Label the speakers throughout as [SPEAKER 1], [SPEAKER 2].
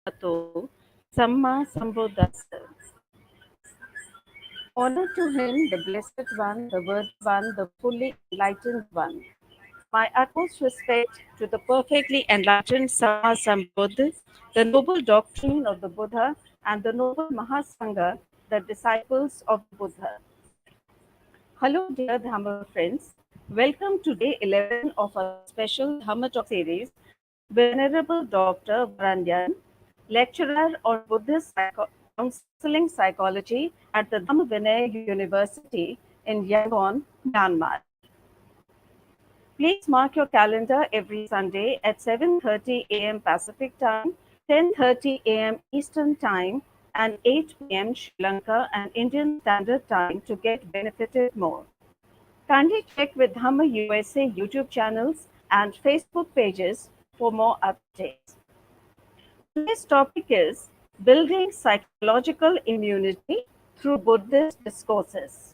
[SPEAKER 1] Bhagavato Samma Sambuddhassa. Honor to him, the Blessed One, the Worthy One, the fully enlightened One. My utmost respect to the perfectly enlightened Samma Sambuddha, the noble doctrine of the Buddha, and the noble Mahasangha, the disciples of the Buddha. Hello, dear Dhamma friends. Welcome to day 11 of our special Dhamma talk series with Venerable Dr. Varanyana, lecturer on Buddhist counseling psychology at the Dhamma University in Yangon, Myanmar. Please mark your calendar every Sunday at 7:30 a.m. Pacific Time, 10:30 a.m. Eastern Time, and 8 p.m. Sri Lanka and Indian Standard Time to get benefited more. Kindly check with Dhamma USA YouTube channels and Facebook pages for more updates. Today's topic is Building Psychological Immunity through Buddhist Discourses.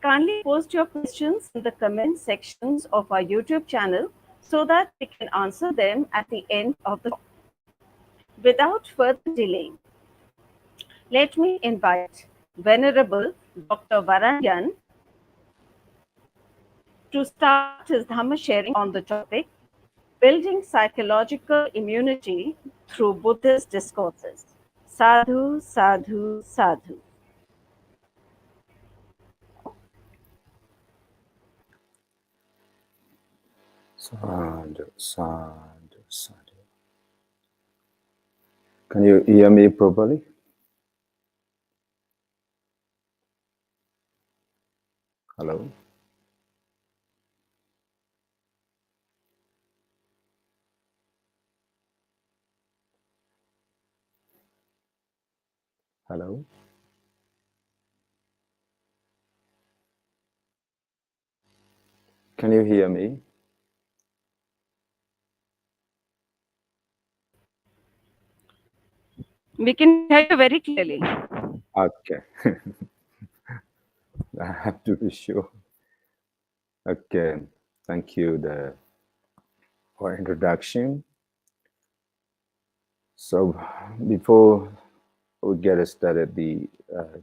[SPEAKER 1] Kindly post your questions in the comment sections of our YouTube channel so that we can answer them at the end of the talk. Without further delay, let me invite Venerable Dr. Varanyana to start his Dhamma sharing on the topic Building Psychological Immunity through Buddhist Discourses. Sadhu, sadhu, sadhu.
[SPEAKER 2] Sadhu, sadhu, sadhu. Can you hear me properly? Hello? Hello? Can you hear me?
[SPEAKER 1] We can hear you very clearly.
[SPEAKER 2] Okay. I have to be sure. Okay. Thank you for introduction. So before we get started the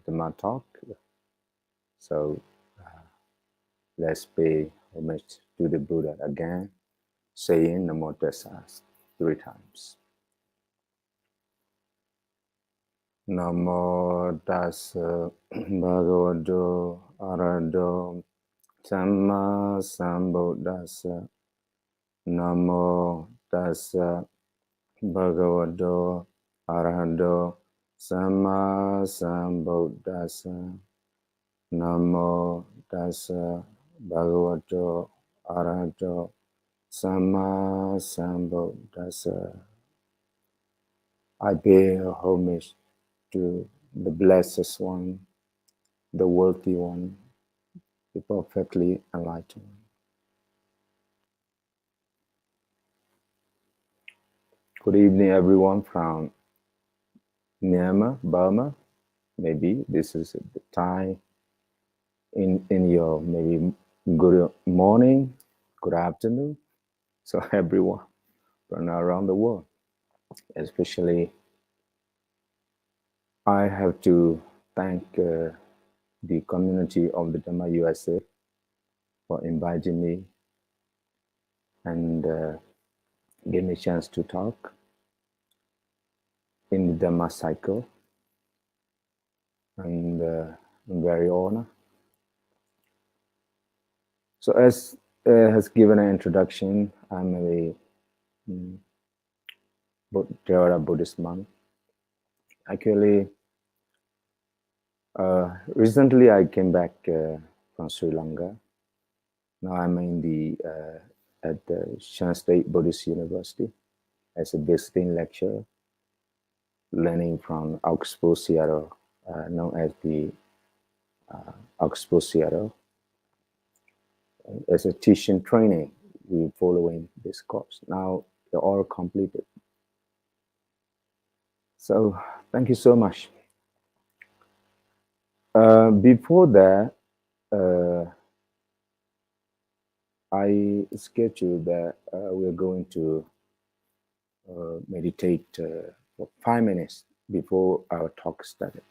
[SPEAKER 2] Dhamma talk, so let's pay homage to the Buddha again, saying Namo Tassa 3 times. Namo Tassa Bhagavato Arahato Dhamma Sambuddhassa. Namo Tassa Bhagavato Arahato Dhamma Sambuddhassa. Namo Tassa Bhagavato Arahato Dhamma Sambuddhassa. I pay homage to the Blessed One, the Worthy One, the perfectly enlightened one. Good evening, everyone from Myanmar, Burma. Maybe this is the time in your maybe good morning, good afternoon. So everyone from around the world, especially I have to thank the community of the Dhamma USA for inviting me and give me a chance to talk in the Dhamma cycle. And I'm very honored. So as has given an introduction, I'm a Theravada Buddhist monk. Actually, recently I came back from Sri Lanka. Now I'm in at the Shan State Buddhist University as a visiting lecturer, learning from Oxford, Seattle, known as the Oxford, Seattle. As a teaching training, we're following this course. Now they're all completed. So thank you so much. Before that, I scheduled that we're going to meditate for 5 minutes before our talk started.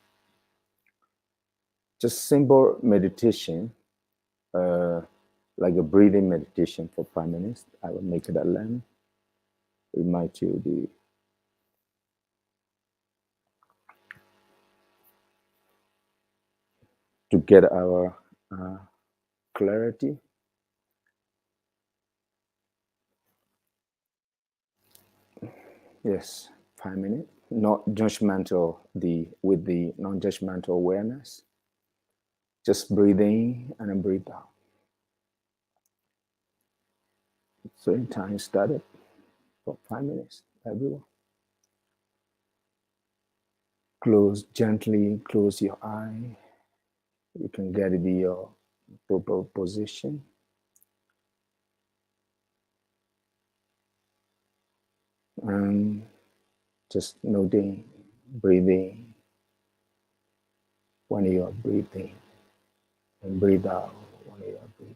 [SPEAKER 2] Just simple meditation, like a breathing meditation for 5 minutes. I will make it a learn. Remind you to get our clarity. Yes, 5 minutes. Not judgmental. With the non-judgmental awareness. Just breathe in and then breathe out. So in time started for 5 minutes. Everyone, gently close your eye. You can get it in your proper position. And just noting, breathing when you are breathing, and breathe out when you are breathing.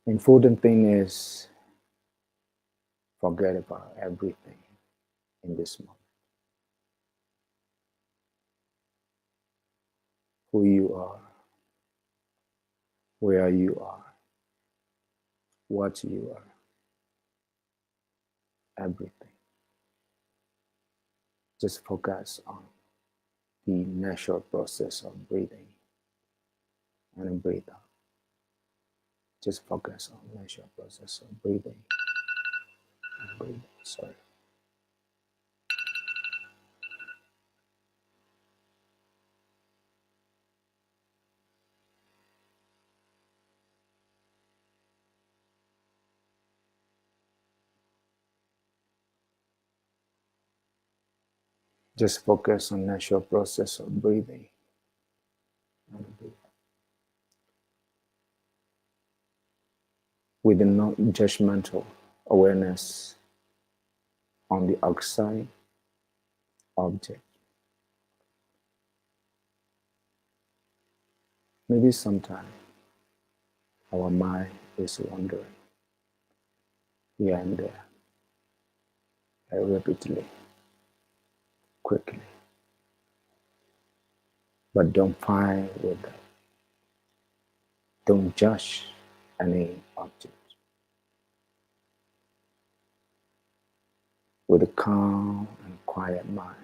[SPEAKER 2] Important thing is forget about everything in this moment. Who you are, where you are, what you are, everything. Just focus on the natural process of breathing and then breathe out. Just focus on the natural process of breathing and breathe out. Sorry. Just focus on natural process of breathing and breathe out. With a non-judgmental awareness on the outside object. Maybe sometime our mind is wandering here and there, rapidly, quickly. But don't fight with that. Don't judge any object. With a calm and quiet mind,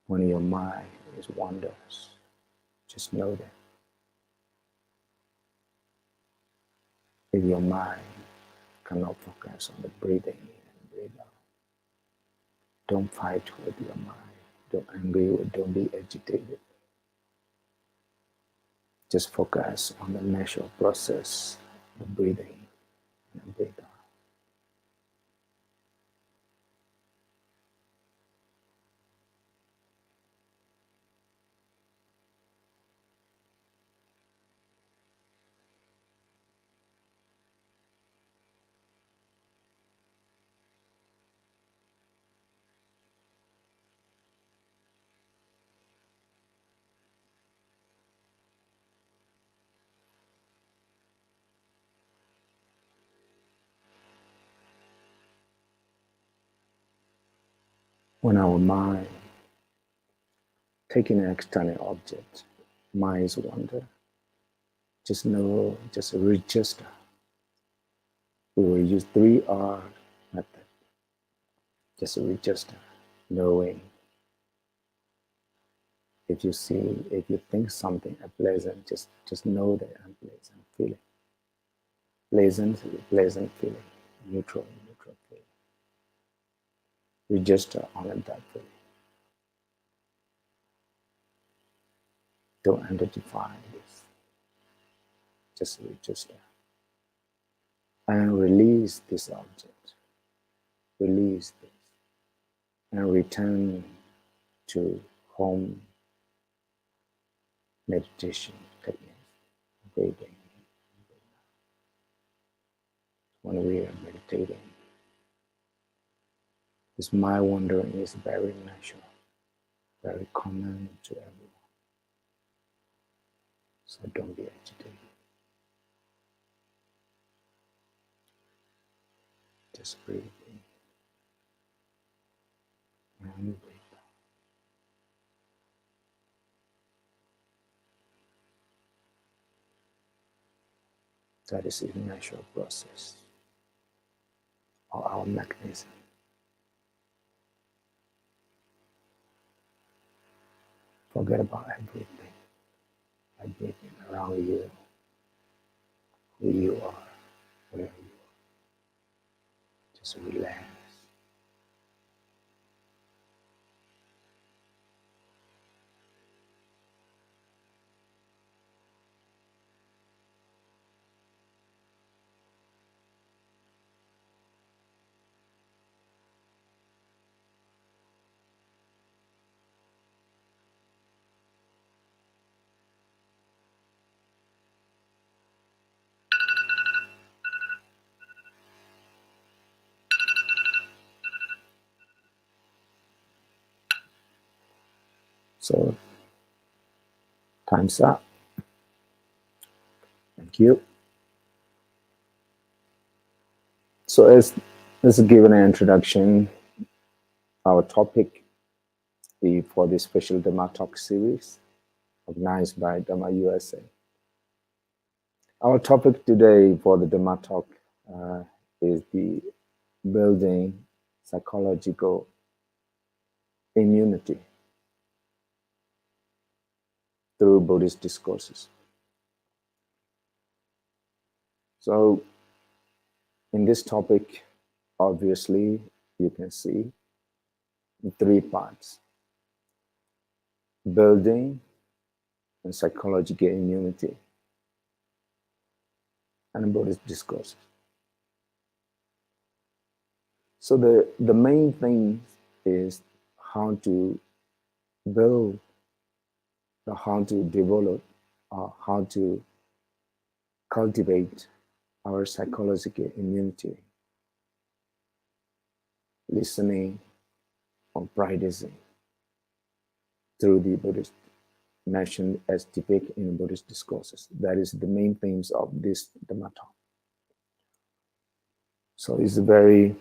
[SPEAKER 2] when your mind is wanders, just know that. If your mind cannot focus on the breathing and breathe out, don't fight with your mind. Don't angry or don't be agitated. Just focus on the natural process of breathing and breathe out. When our mind taking an external object, minds wander, just know, just register. We will use 3R method. Just register, knowing. If you think something unpleasant, just know the unpleasant feeling. Pleasant feeling. Neutral feeling. Register on that feeling. Don't identify this. Just register. And release this object. Release this. And return to home meditation techniques. Breathing. When we are meditating, this mind wandering is very natural, very common to everyone. So don't be agitated. Just breathe in and breathe out. That is a natural process of our mechanism. Forget about everything. Everything around you, who you are, where you are. Just relax. So, time's up. Thank you. So, as given an introduction, our topic for this special Dhamma Talk series organized by Dhamma USA. Our topic today for the Dhamma Talk is the building psychological immunity through Buddhist discourses. So, in this topic, obviously, you can see 3 parts: building and psychological immunity and Buddhist discourses. So the main thing is how to build, or how to develop, or how to cultivate our psychological immunity, listening or practicing through the Buddhist mentioned as depicted in Buddhist discourses. That is the main themes of this Dhamma talk. So it's a very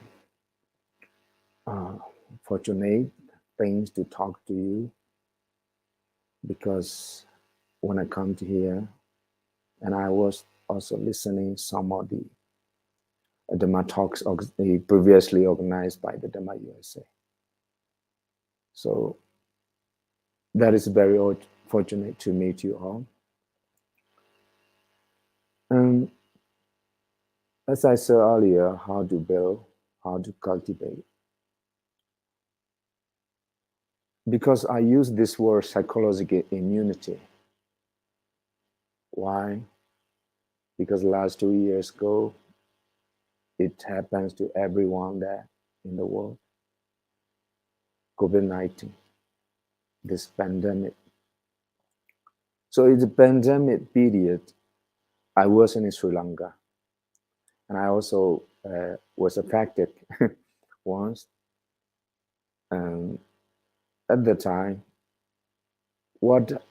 [SPEAKER 2] fortunate thing to talk to you, because when I come to here, and I was also listening some of the Dhamma talks previously organized by the Dhamma USA. So that is very fortunate to meet you all. And as I said earlier, how to build, how to cultivate. Because I use this word psychological immunity. Why? Because last 2 years ago, it happens to everyone there in the world. COVID-19, this pandemic. So in the pandemic period, I was in Sri Lanka, and I also was affected once. At the time, what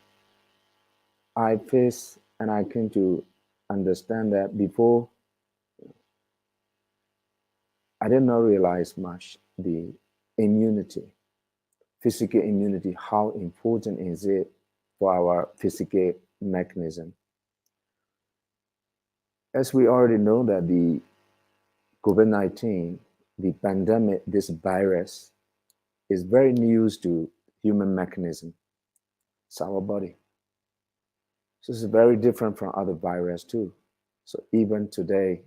[SPEAKER 2] I faced, and I came to understand that before, I did not realize much the immunity, physical immunity, how important is it for our physical mechanism. As we already know that the COVID-19, the pandemic, this virus, is very new to human mechanism. It's our body. So it's very different from other viruses too. So even today,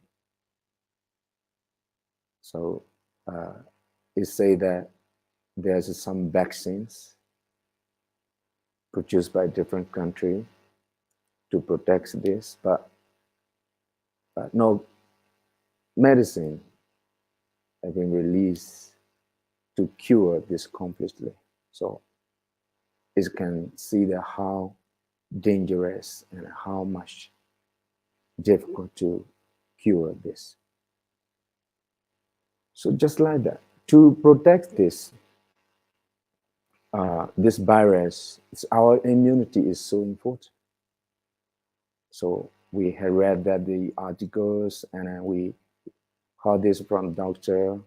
[SPEAKER 2] so it say that there's some vaccines produced by different country to protect this, but no medicine have been released to cure this completely. So it can see that how dangerous and how much difficult to cure this. So just like that, to protect this this virus, our immunity is so important. So we had read that the articles, and we heard this from doctor,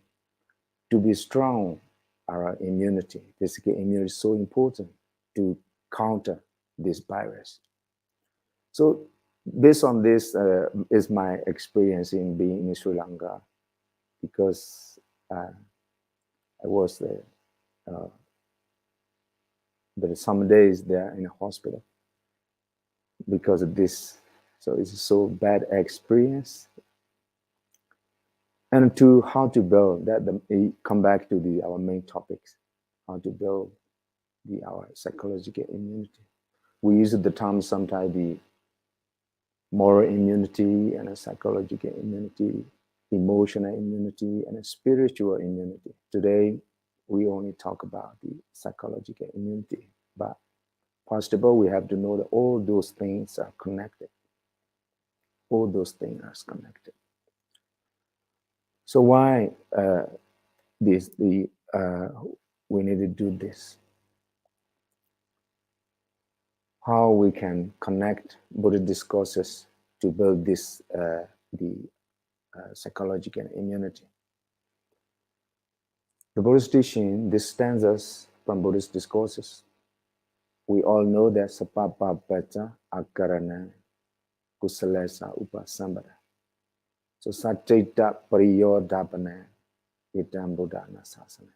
[SPEAKER 2] to be strong, our immunity, physical immunity is so important to counter this virus. So based on this is my experience in being in Sri Lanka, because I was uh, there some days there in a hospital because of this. So it's so bad experience. And to how to build that, come back to our main topics, how to build our psychological immunity. We use the term sometimes the moral immunity and a psychological immunity, emotional immunity, and a spiritual immunity. Today, we only talk about the psychological immunity. But first of all, we have to know that all those things are connected. All those things are connected. So why we need to do this? How we can connect Buddhist discourses to build this psychological immunity. The Buddhist teaching, this stanzas from Buddhist discourses. We all know that sapapapata akarana kusalesa upasambara. So satchita pariyodapana itam buddhana sasana.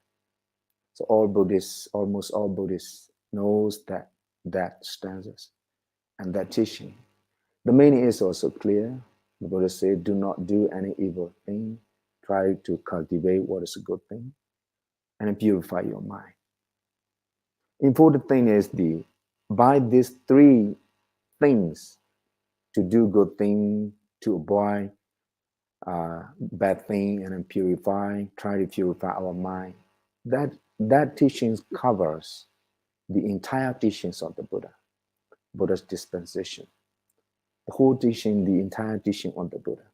[SPEAKER 2] So all Buddhists, almost all Buddhists knows that stanzas and that teaching. The meaning is also clear. The Buddha said, do not do any evil thing. Try to cultivate what is a good thing and purify your mind. Important thing is by these three things, to do good thing, to avoid bad thing, and then try to purify our mind. That teachings covers the entire teachings of the Buddha's dispensation. The whole teaching, the entire teaching of the Buddha.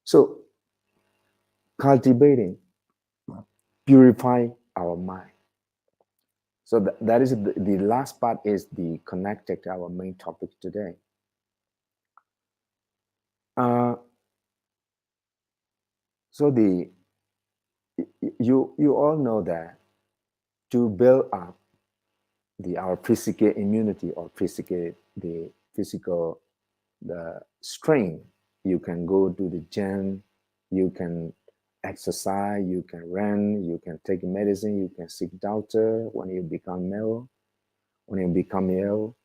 [SPEAKER 2] So cultivating, purify our mind. So that is the last part is the connected to our main topic today. So you all know that to build up our physical immunity or the strength, you can go to the gym, you can exercise, you can run, you can take medicine, you can seek doctor when you become ill.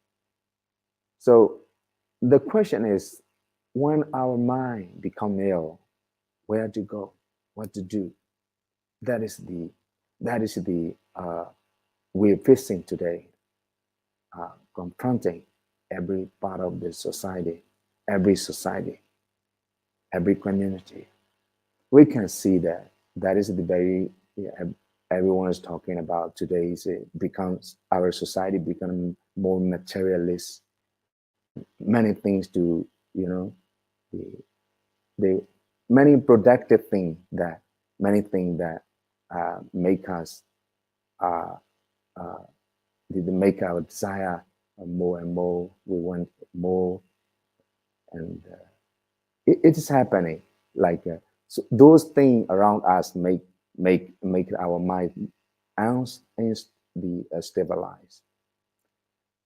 [SPEAKER 2] So the question is, when our mind become ill, where to go, what to do? That is the we're facing today, confronting every part of the society, every community. We can see that is the very everyone is talking about today. Is it becomes our society becoming more materialist, and many things to the many productive things that make us make our desire more and more. We want more, and it is happening. Like so those things around us make our mind ounce and stabilize.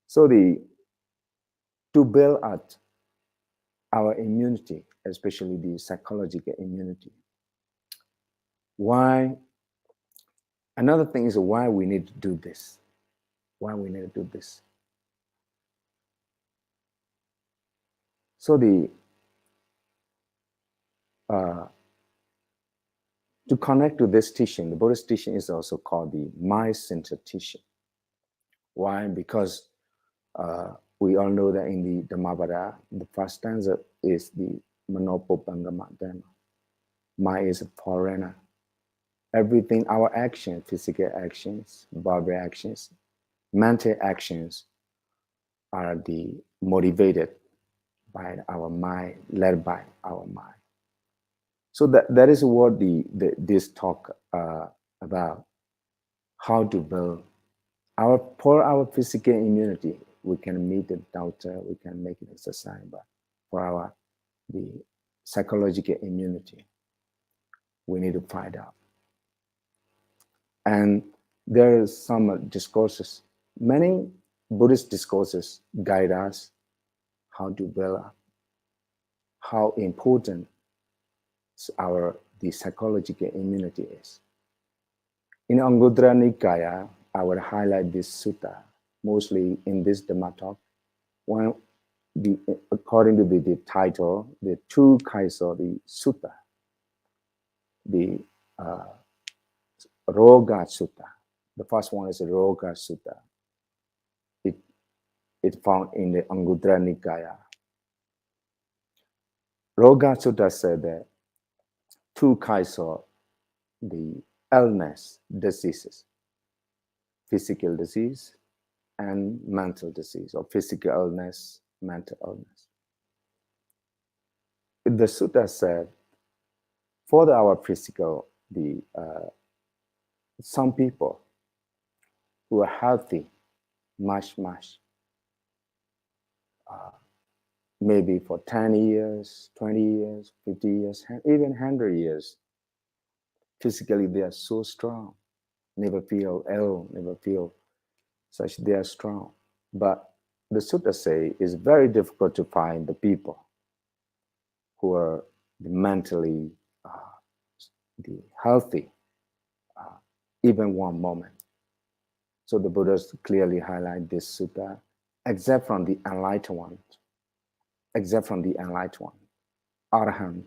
[SPEAKER 2] So to build up our immunity, especially the psychological immunity. Why? Another thing is why we need to do this. Why we need to do this. So to connect to this teaching, the Buddhist teaching is also called the mind-centered teaching. Why? Because we all know that in the Dhammapada, the first stanza is the Manopopangama Dhamma. Mind is a foreigner. Everything, our actions, physical actions, bodily actions, mental actions are motivated by our mind, led by our mind. So that is what this talk about. How to build for our physical immunity. We can meet the doctor, we can make an exercise, but for the psychological immunity, We need to find out. And there are some discourses. Many Buddhist discourses guide us how to build up, how important the psychological immunity is. In Anguttara Nikaya, I would highlight this sutta, mostly in this Dhamma talk. According to the title, the two kinds of the sutta, the Roga Sutta. The first one is the Roga Sutta. It's found in the Anguttara Nikaya. Roga Sutta said that two kinds of the illness, diseases, physical disease and mental disease, or physical illness, mental illness. The sutta said, for our physical, some people who are healthy, much, maybe for 10 years, 20 years, 50 years, even 100 years, physically they are so strong, never feel ill, never feel such, they are strong. But the sutta say it's very difficult to find the people who are mentally healthy, even one moment. So the Buddhas clearly highlight this sutta, except from the enlightened one, Arahant.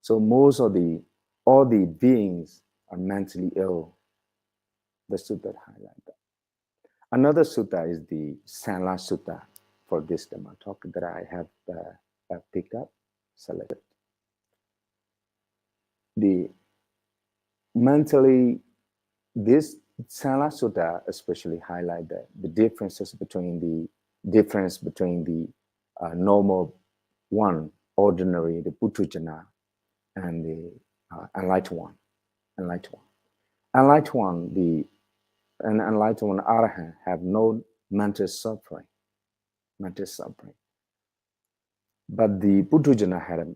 [SPEAKER 2] So most of all the beings are mentally ill. The sutta highlight that. Another sutta is the Sanla Sutta for this Dhamma talk that I have picked up, selected. The mentally, this Sanla Sutta especially highlight the difference between the normal one, ordinary, the Puthujjana, and the enlightened one. Enlightened one, an enlightened one, Arahant, have no mental suffering. But the Puthujjana had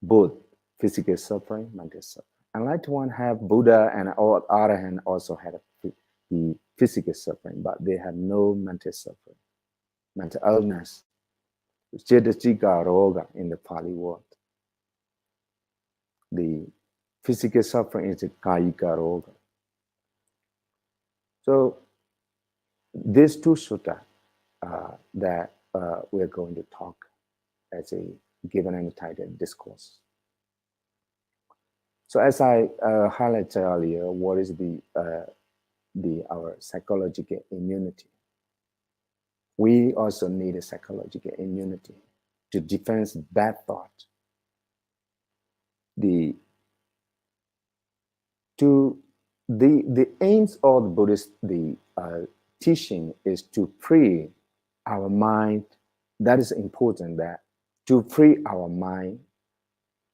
[SPEAKER 2] both physical suffering, mental suffering. Enlightened one have Buddha and all Arahant also had the physical suffering, but they had no mental suffering, mental illness. Chetasika roga in the Pali word. The physical suffering is the kayika roga. So these two sutta that we're going to talk as a given and titled discourse. So as I highlighted earlier, what is our psychological immunity? We also need a psychological immunity to defend bad thought. The aims of the Buddhist teaching is to free our mind. That is important, that to free our mind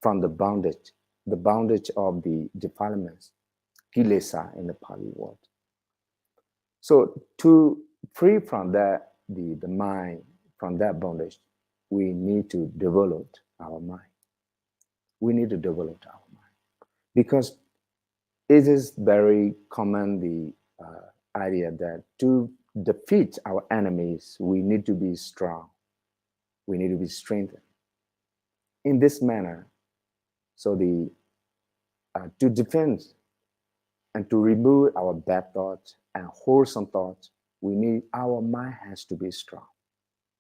[SPEAKER 2] from the bondage of the defilements, kilesa in the Pali word. So to free from that, the mind from that bondage, we need to develop our mind. We need to develop our mind because it is very common, the idea that to defeat our enemies, we need to be strong. We need to be strengthened. In this manner, so to defend and to remove our bad thoughts and wholesome thoughts, our mind has to be strong.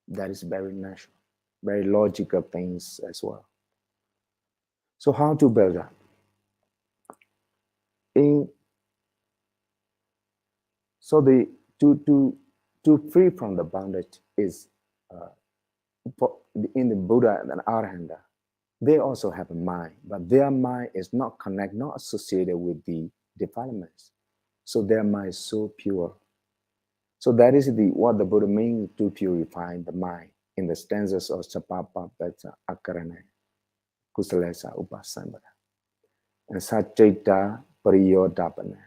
[SPEAKER 2] That is very natural, very logical things as well. So how to build that? To free from the bondage is in the Buddha and Arahanta, they also have a mind, but their mind is not associated with the defilements. So their mind is so pure. So that is what the Buddha means to purify the mind in the stanzas of Sapapa Beta Akarana, Kusalesa Upasambara, and Satchita Pariyodapana,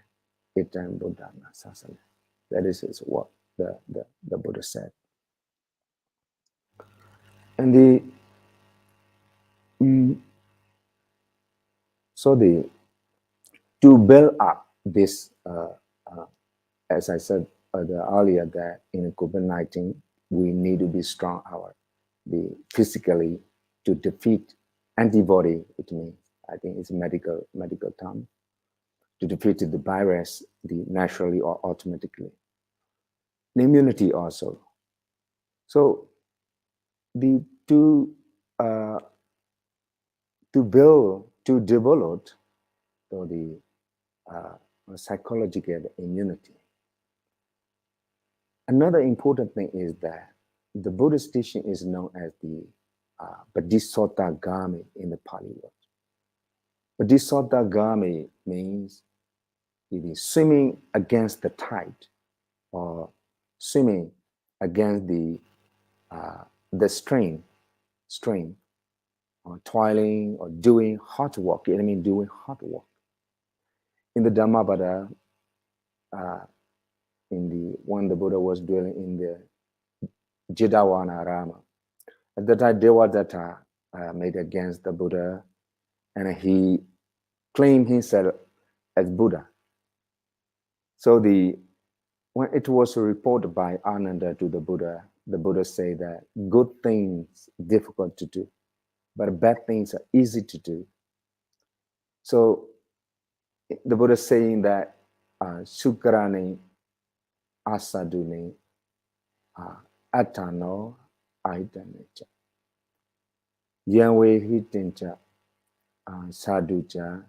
[SPEAKER 2] Itan Buddhana Sasana. That is what the Buddha said. And So the to build up this, as I said earlier, that in COVID-19 we need to be strong, be physically to defeat antibody. It means, I think it's a medical term, to defeat the virus, the naturally or automatically. The immunity also. So the uh, to develop the psychological immunity. Another important thing is that the Buddhist teaching is known as the Bodhisattva in the Pali word. Bodhisattva means it is swimming against the tide, or swimming against the stream, or toiling or doing hard work. I mean, doing hard work. In the Dhammapada, when the Buddha was dwelling in the Jidavana Rama, at that time Devadatta made against the Buddha, and he claimed himself as Buddha. So when it was reported by Ananda to the Buddha said that good things difficult to do, but bad things are easy to do. So the Buddha saying that Sukarani Asaduni Atano Aidanecha Yanwe Hitincha Saducha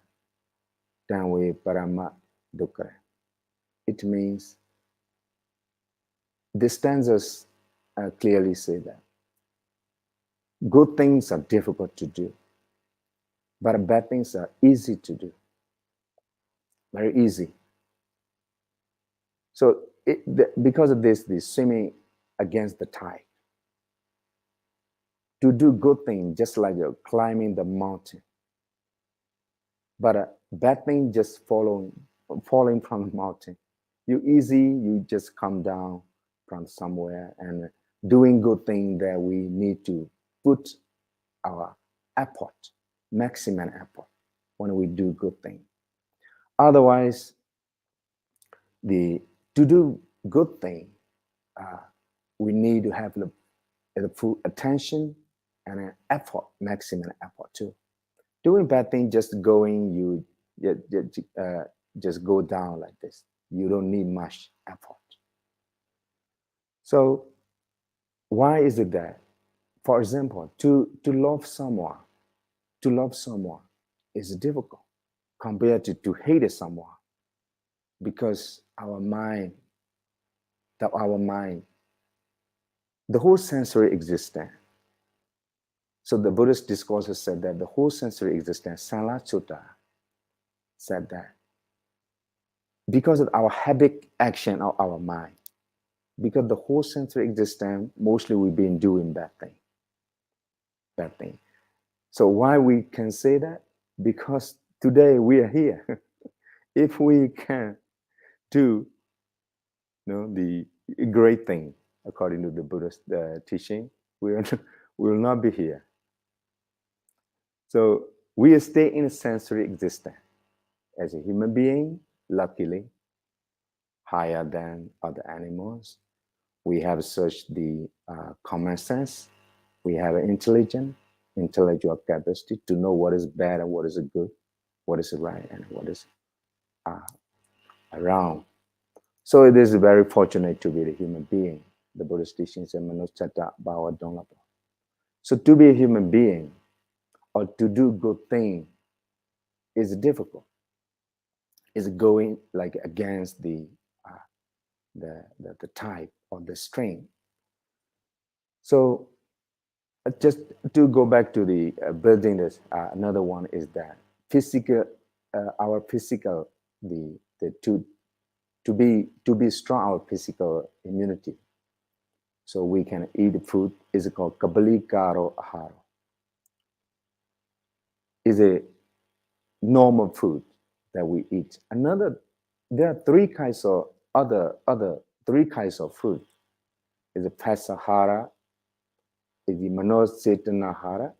[SPEAKER 2] Danwe Parama Dukra. It means the stanzas clearly say that good things are difficult to do, but bad things are easy to do. Very easy. So because of this, the swimming against the tide. To do good things, just like you're climbing the mountain. But a bad thing just falling from the mountain. You just come down from somewhere, and doing good thing that we need to put our effort, maximum effort, when we do good thing. Otherwise, to do good thing, we need to have the full attention and an effort, maximum effort too. Doing bad thing, just go down like this. You don't need much effort. So why is it that, for example, to love someone is difficult compared to hate someone, because our mind, the whole sensory existence. So the Buddhist discourses said that the whole sensory existence, Sanla Sutta, said that because of our habit action of our mind, because the whole sensory existence, mostly we've been doing bad thing. So why we can say that? Because today we are here. If we can do the great thing according to the Buddhist teaching, we will not be here. So we stay in a sensory existence as a human being, luckily, higher than other animals. We have such the common sense. We have an intellectual capacity to know what is bad and what is good, what is right and what is wrong. So it is very fortunate to be a human being. The Buddhist teachings say Manuchatta Bhava Donlapa. So to be a human being or to do good thing is difficult. It's going like against the tide or the stream. So just to go back to the building this, another one is that our physical, to be strong, our physical immunity. So we can eat food is called Kabalikaro Ahara. Is a normal food that we eat. There are three kinds of food. Is a Pasahara, is the Manos Chetanahara,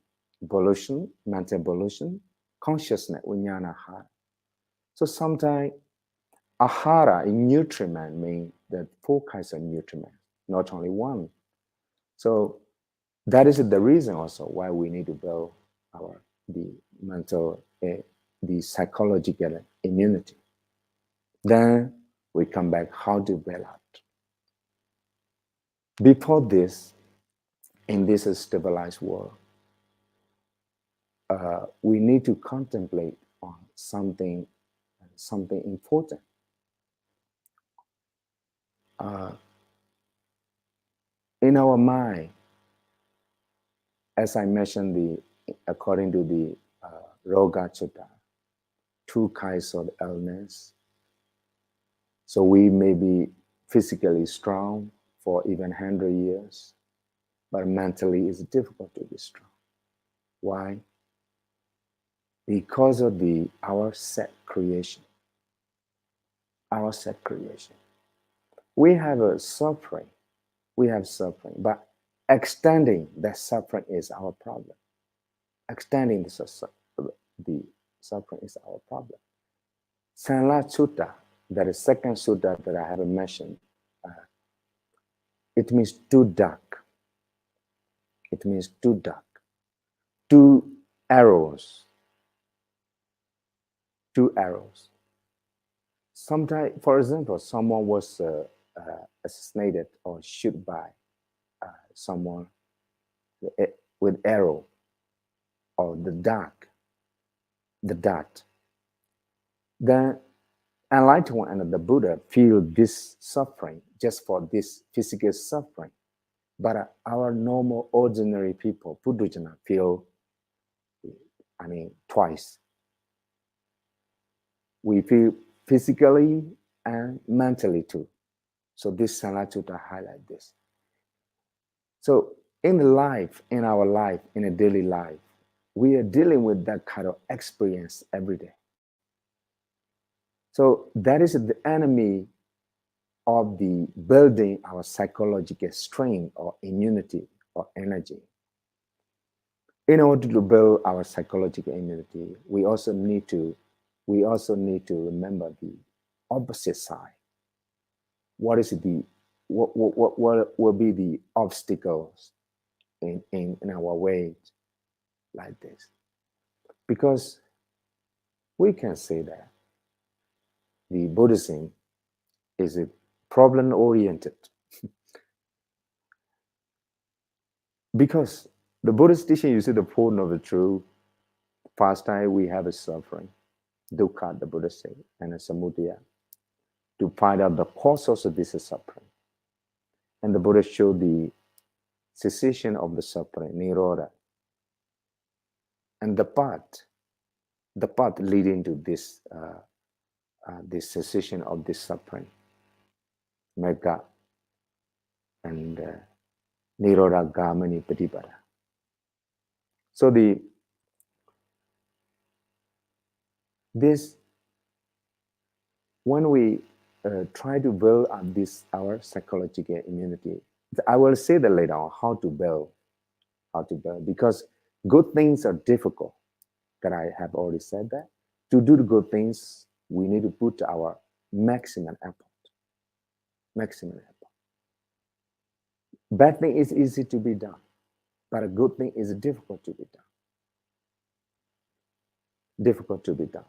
[SPEAKER 2] mental evolution, consciousness, vijnana ahara. So sometimes ahara in nutriment means that four kinds of nutriment, not only one. So that is the reason also why we need to build the mental, the psychological immunity. Then we come back how to build up. Before this, in this stabilized world, we need to contemplate on something important. In our mind, as I mentioned, according to the Roga Chitta, two kinds of illness. So we may be physically strong for even 100 years, but mentally it's difficult to be strong. Why? Because of our set creation. Our set creation. We have a suffering. We have suffering, but extending that suffering is our problem. Extending the suffering is our problem. Sanla Sutta, that is second sutta that I haven't mentioned, it means too dark. It means too dark. Two arrows. Two arrows. Sometimes, for example, someone was assassinated or shot by someone with arrow or the dart. Then enlightened one and the Buddha feel this suffering just for this physical suffering. But our normal, ordinary people, Puddhajana, feel, twice. We feel physically and mentally too. So this Sanatutta highlight this. So in our life, in a daily life, we are dealing with that kind of experience every day. So that is the enemy of the building our psychological strength or immunity or energy. In order to build our psychological immunity, we also need to remember the opposite side. What will be the obstacles in our way like this? Because we can say that the Buddhism is a problem-oriented. Because the Buddhist teaching, you see the Four Noble Truths, first time we have a suffering, dukkha, the Buddha said, and a samudaya, to find out the causes of this suffering. And the Buddha showed the cessation of the suffering, nirodha, and the path leading to this cessation of this suffering, magga, and nirodha gamani patipada. So when we try to build up our psychological immunity, I will say that later on how to build, because good things are difficult. That I have already said that. To do the good things, we need to put our maximum effort. Maximum effort. Bad thing is easy to be done, but a good thing is difficult to be done. Difficult to be done.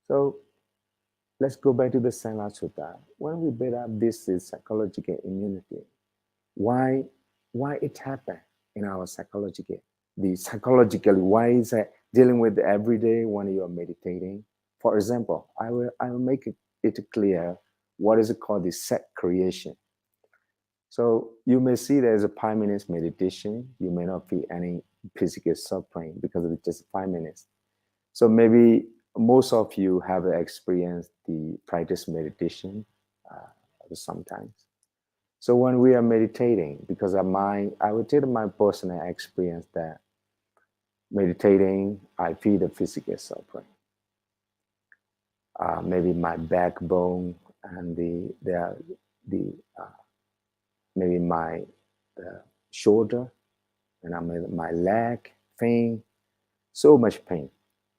[SPEAKER 2] So let's go back to the Sangha Sutta. When we build up this psychological immunity, why it happened in our psychological? Psychologically, why is that dealing with every day when you are meditating? For example, I will make it clear what is it called the set creation. So you may see there's a 5 minutes meditation. You may not feel any physical suffering because it's just 5 minutes. So maybe most of you have experienced the practice meditation sometimes. So when we are meditating, because I will tell my personal experience that meditating, I feel the physical suffering. Maybe my backbone and maybe my shoulder and my leg, thing. So much pain,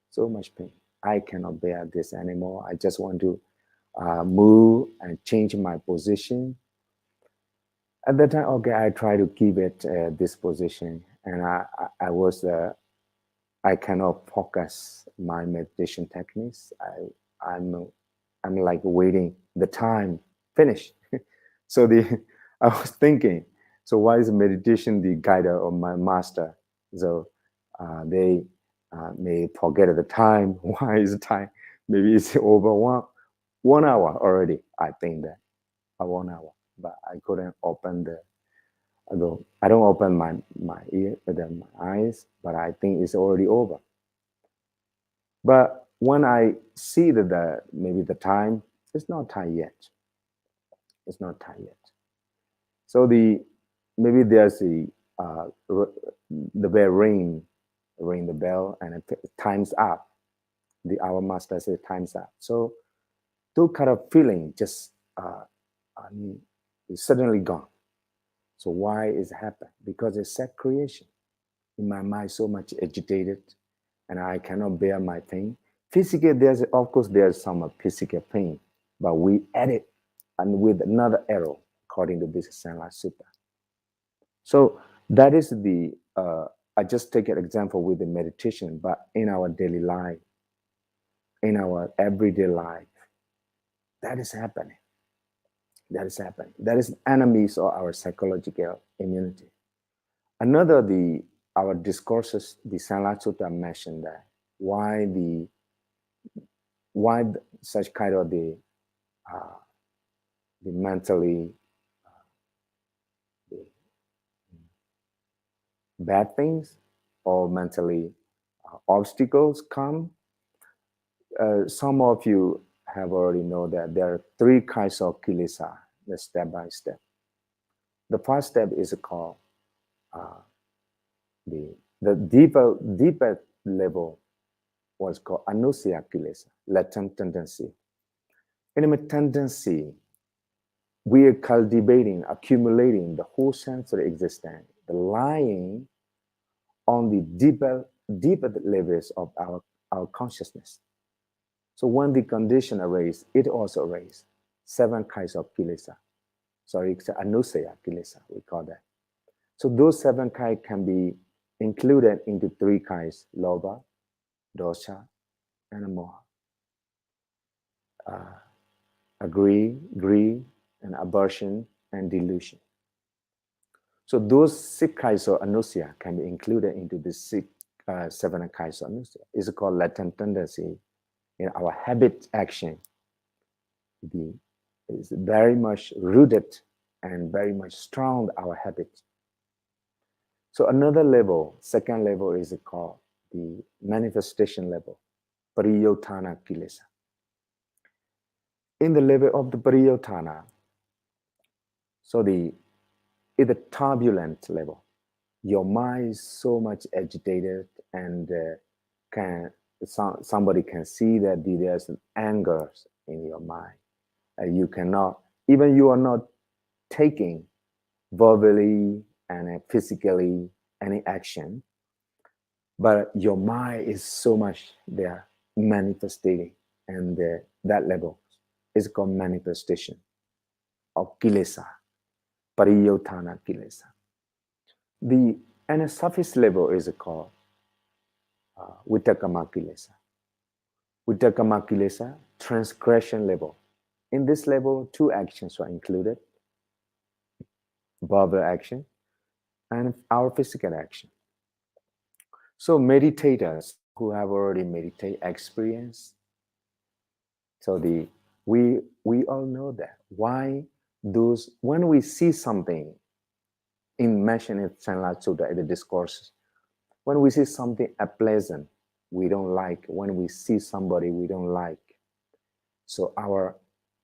[SPEAKER 2] so much pain. I cannot bear this anymore. I just want to move and change my position. At that time, okay, I try to keep it this position, and I was I cannot focus my meditation techniques. I'm like waiting the time finish. So the I was thinking, so why is meditation the guide of my master? So they may forget the time. Why is the time? Maybe it's over 1 hour already. I think that 1 hour, but I couldn't open the. Although I don't open my ear, my eyes, but I think it's already over. But when I see that maybe the time, it's not time yet. It's not time yet. So maybe there's the bell ring the bell, and time's up. The our master says time's up. So those kind of feeling just is suddenly gone. So why is it happen? Because it's set creation. In my mind, so much agitated, and I cannot bear my pain. Physically, there's some physical pain, but we add it and with another arrow, according to this Sanla Sutta. So that is I just take an example with the meditation, but in our daily life, in our everyday life, that is happening. That is happening. That is enemies of our psychological immunity. Another, our discourses, the Sanla Sutta mentioned that why such kind of the mentally the bad things or mentally obstacles come. Some of you have already know that there are three kinds of kilesa, the step by step. The first step is called uh, the deeper level was called anusaya kilesa, latent tendency. In a tendency, we are cultivating, accumulating the whole sensory existence, the lying on the deeper levels of our consciousness. So when the condition arises, it also arises. 7 kinds of kilesa. Sorry, it's anusaya kilesa, we call that. So those 7 kinds can be included into 3 kinds: lobha, dosha, and moha. Greed, and aversion, and delusion. So those 6 kinds of anusaya can be included into the 7 kinds of anusaya. It's called latent tendency in our habit action. Is very much rooted and very much strong our habit. So another level, second level, is called the manifestation level, pariyotthana kilesa. In the level of the pariyotthana, so it's the turbulent level. Your mind is so much agitated, and somebody can see that there's anger in your mind. You cannot, even you are not taking verbally and physically any action, but your mind is so much there manifesting, and that level is called manifestation of kilesa, pariyotthana kilesa. And a surface level is called vitakama kilesa. Vitakama kilesa, transgression level. In this level, 2 actions are included: verbal action and our physical action. So meditators who have already meditated experience, so we all know that why those, when we see something in mentioned in Sanla Sutta in the discourses, when we see something unpleasant, we don't like, when we see somebody we don't like, so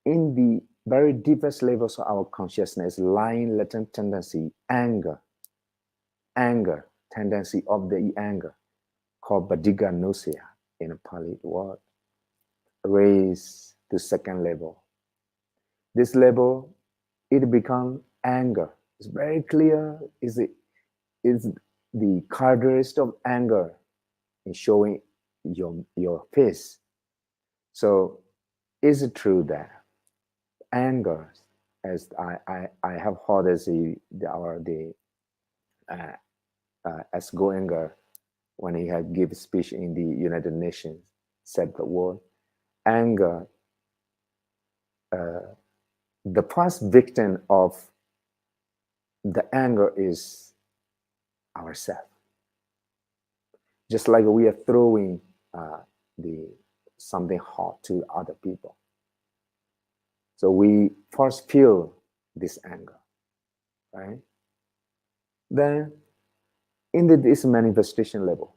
[SPEAKER 2] in the very deepest levels of our consciousness lying latent tendency, anger tendency of the anger, called Badiga Nosya in a Pali word, raise to second level. This level, it becomes anger. It's very clear. Is the characteristic of anger in showing your face. So is it true that anger, as I have heard as the uh, as Goenga, when he had give speech in the United Nations, said the word anger, uh, the first victim of the anger is ourselves. Just like we are throwing the something hot to other people. So we first feel this anger, right? Then in this manifestation level,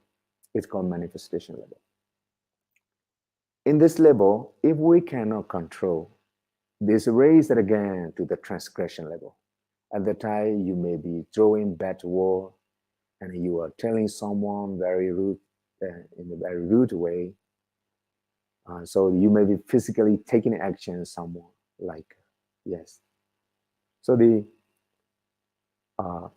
[SPEAKER 2] it's called manifestation level. In this level, if we cannot control, this raise it again to the transgression level. At the time, you may be throwing bad word, and you are telling someone very rude, in a very rude way. So you may be physically taking action someone, like, yes. So uh,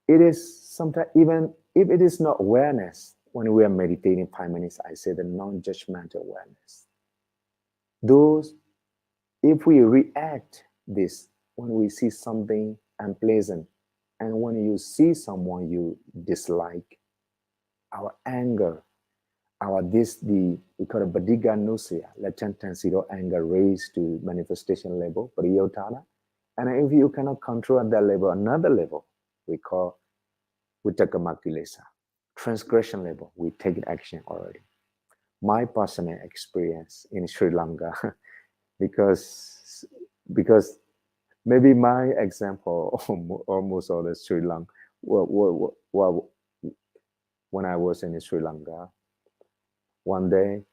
[SPEAKER 2] it is sometimes, even if it is not awareness, when we are meditating 5 minutes, I say the non-judgmental awareness. Those, if we react this, when we see something unpleasant, and when you see someone you dislike, our anger, we call it Badiga Nusya, latent tendency of anger raised to manifestation level, Pariyotana. And if you cannot control at that level, another level, we call Vitakamakilesa, transgression level, we take action already. My personal experience in Sri Lanka, because maybe my example almost all the Sri Lanka, well, when I was in Sri Lanka, one day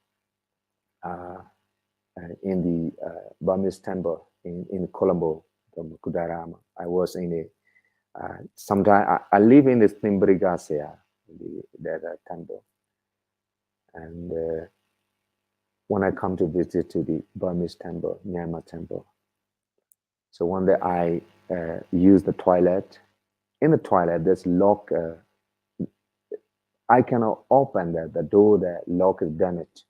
[SPEAKER 2] in the Burmese temple in Colombo, the Kudarama, I was in a, sometime I live in the Timbrigasia, that temple. And when I come to visit to the Burmese temple, Myanmar temple, so one day I use the toilet. In the toilet, there's lock. I cannot open the door. The lock is damaged.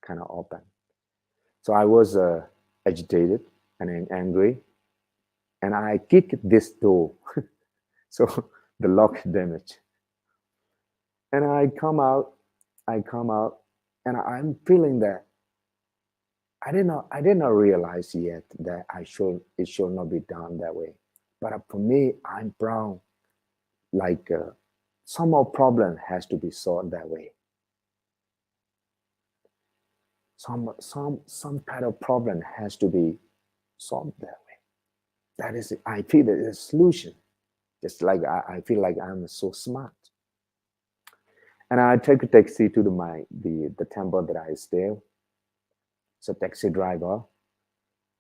[SPEAKER 2] Cannot open. So I was agitated and angry, and I kicked this door. So the lock is damaged. And I come out, and I'm feeling that I did not realize yet that it should not be done that way. But for me, I'm proud. Like some of problem has to be solved that way. Some kind of problem has to be solved that way. That is, I feel that it's a solution. Just like I feel like I'm so smart. And I take a taxi to the temple that I stay. So taxi driver,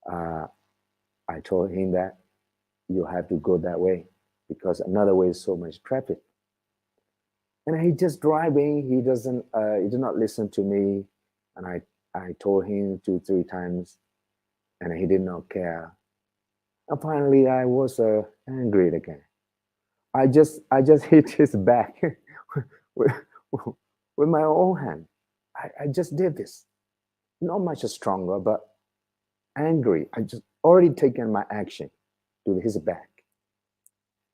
[SPEAKER 2] I told him that you have to go that way because another way is so much traffic. And he just driving. He did not listen to me. And I told him 2-3 times, and he did not care. And finally, I was angry again. I just hit his back with, with my own hand. I just did this. Not much stronger, but angry. I just already taken my action to his back.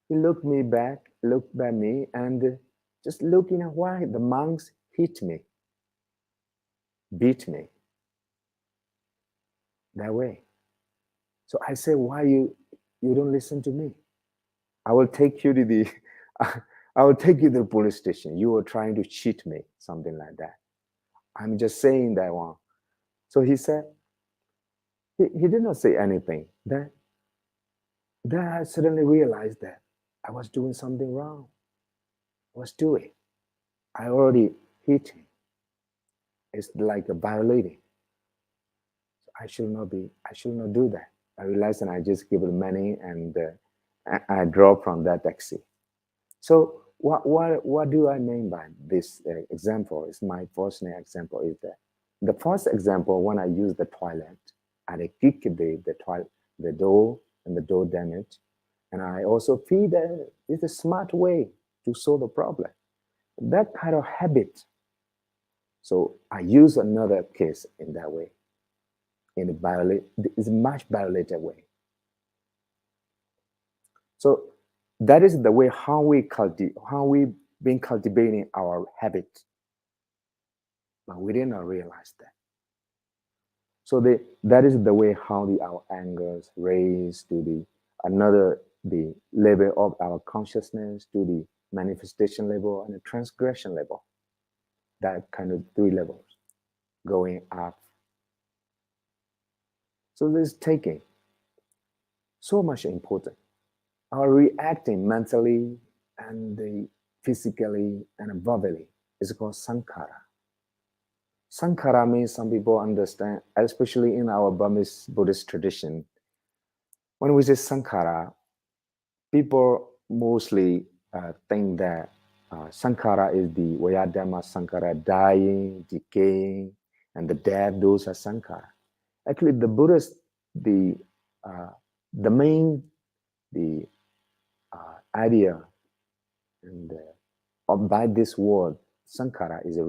[SPEAKER 2] He looked at me, and just looking at why the monks hit me, beat me that way. So I said, why you don't listen to me? I will take you to the I will take you to the police station. You were trying to cheat me, something like that. I'm just saying that one. So he said, he did not say anything. Then I suddenly realized that I was doing something wrong. I already hit him. It's like a violating. I should not do that. I realized, and I just give it money, and I drove from that taxi. So what do I mean by this example? Is my personal example is that the first example, when I use the toilet, I kick the door, and the door damage, and I also feel that it's a smart way to solve the problem. That kind of habit So I use another case in that way, in it's a much violated way. So that is the way how we been cultivating our habit, but we did not realize that. So that is the way how our angers raise to the level of our consciousness, to the manifestation level and the transgression level. That kind of three levels going up. So this taking so much important. Our reacting mentally and physically and verbally is called sankhara. Sankhara means, some people understand, especially in our Burmese Buddhist tradition, when we say sankhara, people mostly think that sankhara is the Vayadhamma sankhara, dying, decaying, and the death. Those are sankhara. Actually, the Buddhist, uh, the main the idea and by this word sankhara is a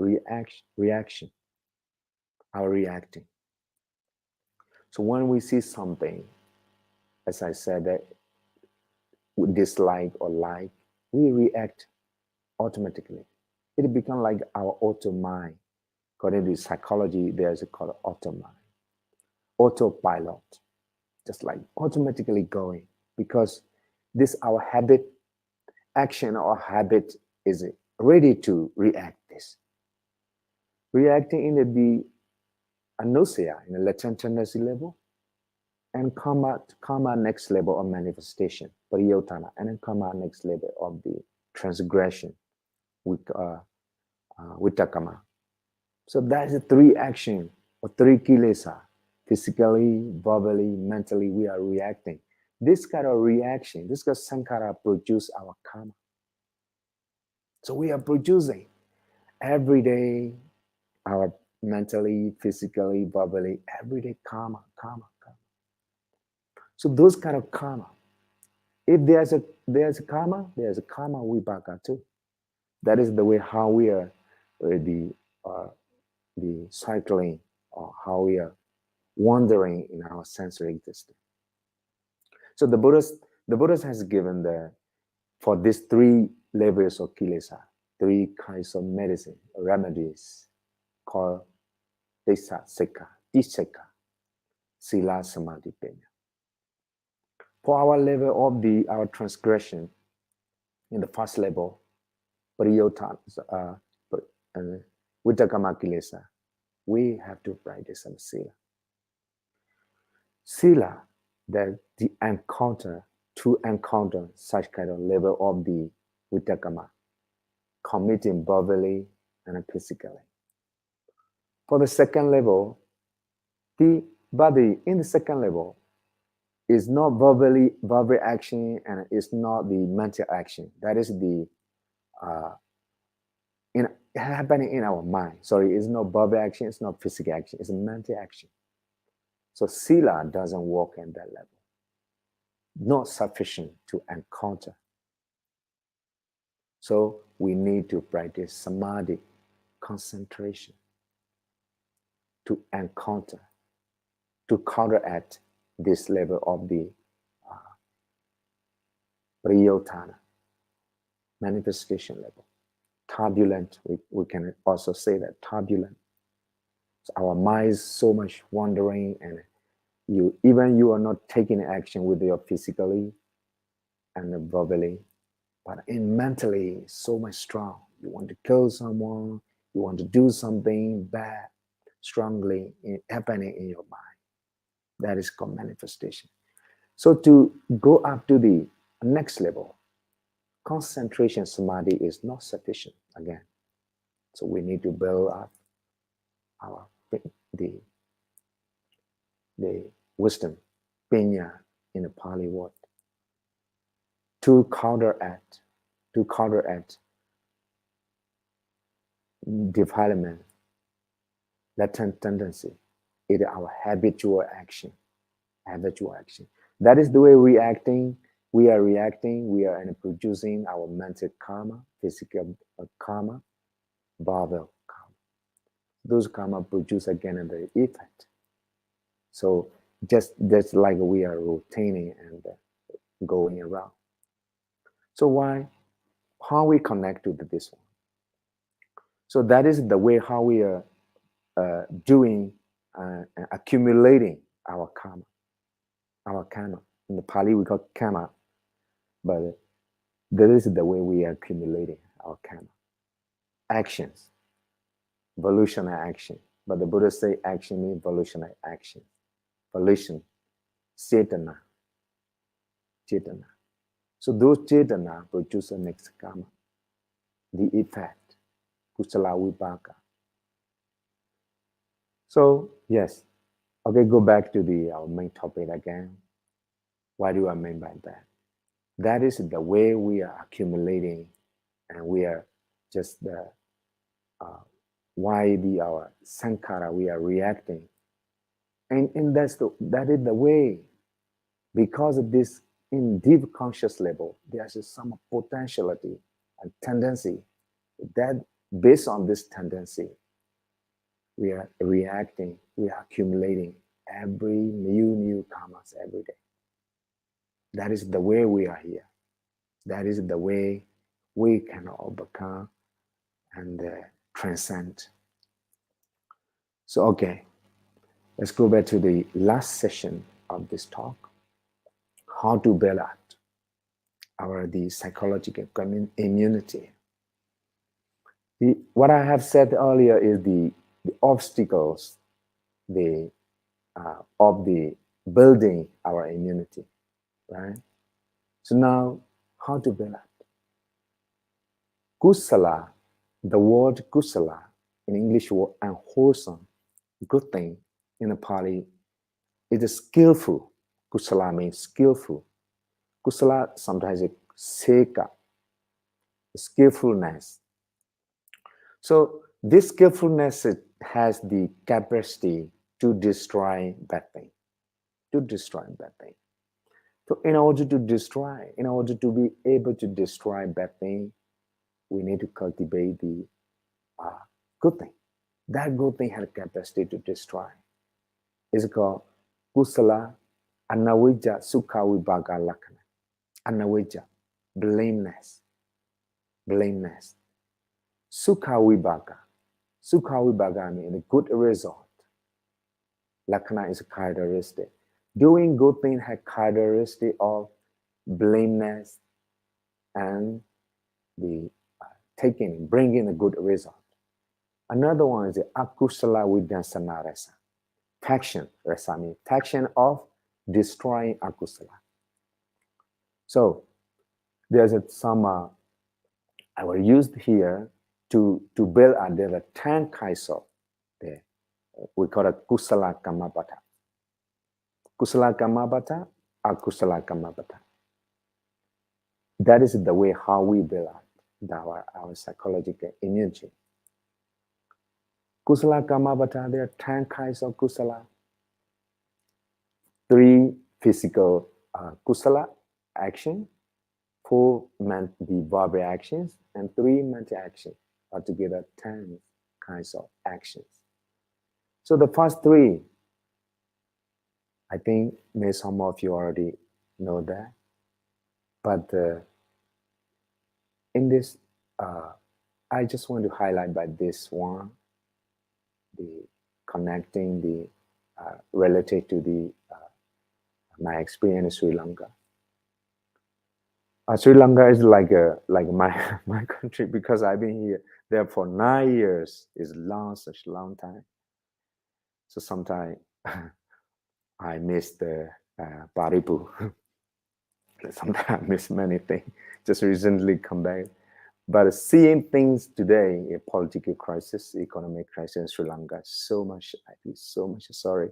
[SPEAKER 2] reaction, our reacting. So when we see something, as I said, that we dislike or like, we react automatically. It becomes like our auto mind. According to psychology, there's a called auto mind, autopilot, just like automatically going, because this our habit, action or habit is ready to react this. Reacting in the anosya, in the latent tendency level, and karma next level of manifestation, pariyotana, and then karma next level of the transgression, with vitakama. So that's the three action or three kilesa. Physically, verbally, mentally, we are reacting. This kind of reaction, this kind of sankhara produce our karma. So we are producing every day our mentally, physically, verbally, everyday karma. So those kind of karma, if there's a karma, there's a karma vipaka too. That is the way how we are uh, the cycling, or how we are wandering in our sensory existence. So the Buddhist has given for these three levels of kilesa, three kinds of medicine, remedies, called Desa Seka, Tiseka, Sila Samadhi Penya. For our level of our transgression, in the first level, Pariyotana, Vitakama Kilesa, we have to practice some Sila. Sila, that to encounter such kind of level of the Vitakama, committing verbally and physically. For the second level, the body in the second level is not verbal action, and it's not the mental action. That is the happening in our mind. Sorry, it's not verbal action, it's not physical action, it's a mental action. So sila doesn't work at that level. Not sufficient to encounter. So we need to practice samadhi, concentration, to encounter, to counteract this level of the priyotana, manifestation level. Turbulent, we can also say that, turbulent. So our mind is so much wandering, and you are not taking action with your physically and verbally, but in mentally so much strong. You want to kill someone, you want to do something bad, strongly happening in your mind. That is called manifestation. So to go up to the next level, concentration samadhi is not sufficient again. So we need to build up our the wisdom, pinya in the Pali word, to counteract defilement, latent tendency, is our habitual action. That is the way we are reacting, we are producing our mental karma, physical karma, verbal karma. those karma produce again another effect. So just like we are rotating and going around. So how we connect to this one? So that is the way how we are doing accumulating our karma. Our karma. In the Pali we call karma, but that is the way we are accumulating our karma. Actions, volitional action. But the Buddha say action means volitional action. Volition, cetana. Cetana. So those cetana produce the next karma. The effect, kusala vipaka. So yes, okay, go back to our main topic again. What do I mean by that? That is the way we are accumulating, and we are just why our sankhara we are reacting, and that is the way, because of this in deep conscious level there's some potentiality and tendency that based on this tendency we are reacting, we are accumulating every new karmas every day. That is the way we are here. That is the way we can overcome and transcend. So, okay, let's go back to the last session of this talk. How to build up the psychological immunity. What I have said earlier is the obstacles of the building our immunity, right? So now, how to build up? Kusala, the word kusala in English word unwholesome, good thing in the Pali, is skillful. Kusala means skillful. Kusala sometimes is seka, skillfulness. So this skillfulness has the capacity to destroy bad thing. To destroy bad thing. So in order to be able to destroy bad thing, we need to cultivate the good thing. That good thing has capacity to destroy. It's called kusala anavijja sukha vibhaga lakkhana. Anavijja, blameless. Blameless. Sukha vibhaga. Sukha vibhaga means a good result. Lakkhana is a characteristic. Doing good things has characteristic of blameless and the bringing a good result. Another one is the akusala vidansana rasa. Faction, rasa means faction of destroying akusala. So there's some I will use here to build there are 10 kinds of we call it kusala kamapata. Kusala kamapata, akusala kamapata. That is the way how we build up our psychological immunity. Kusala kamapata, there are 10 kinds of kusala. 3 physical kusala action, 4 the verbal actions, and 3 mental actions. Altogether 10 kinds of actions. So the first 3, I think maybe some of you already know that. But in this, I just want to highlight by this one, the connecting the related to the my experience in Sri Lanka. Sri Lanka is like my country because I've been there for 9 years. It's such a long time. So sometimes I miss the Paripu. Sometimes I miss many things. Just recently come back. But seeing things today, a political crisis, economic crisis in Sri Lanka, I feel so much sorry.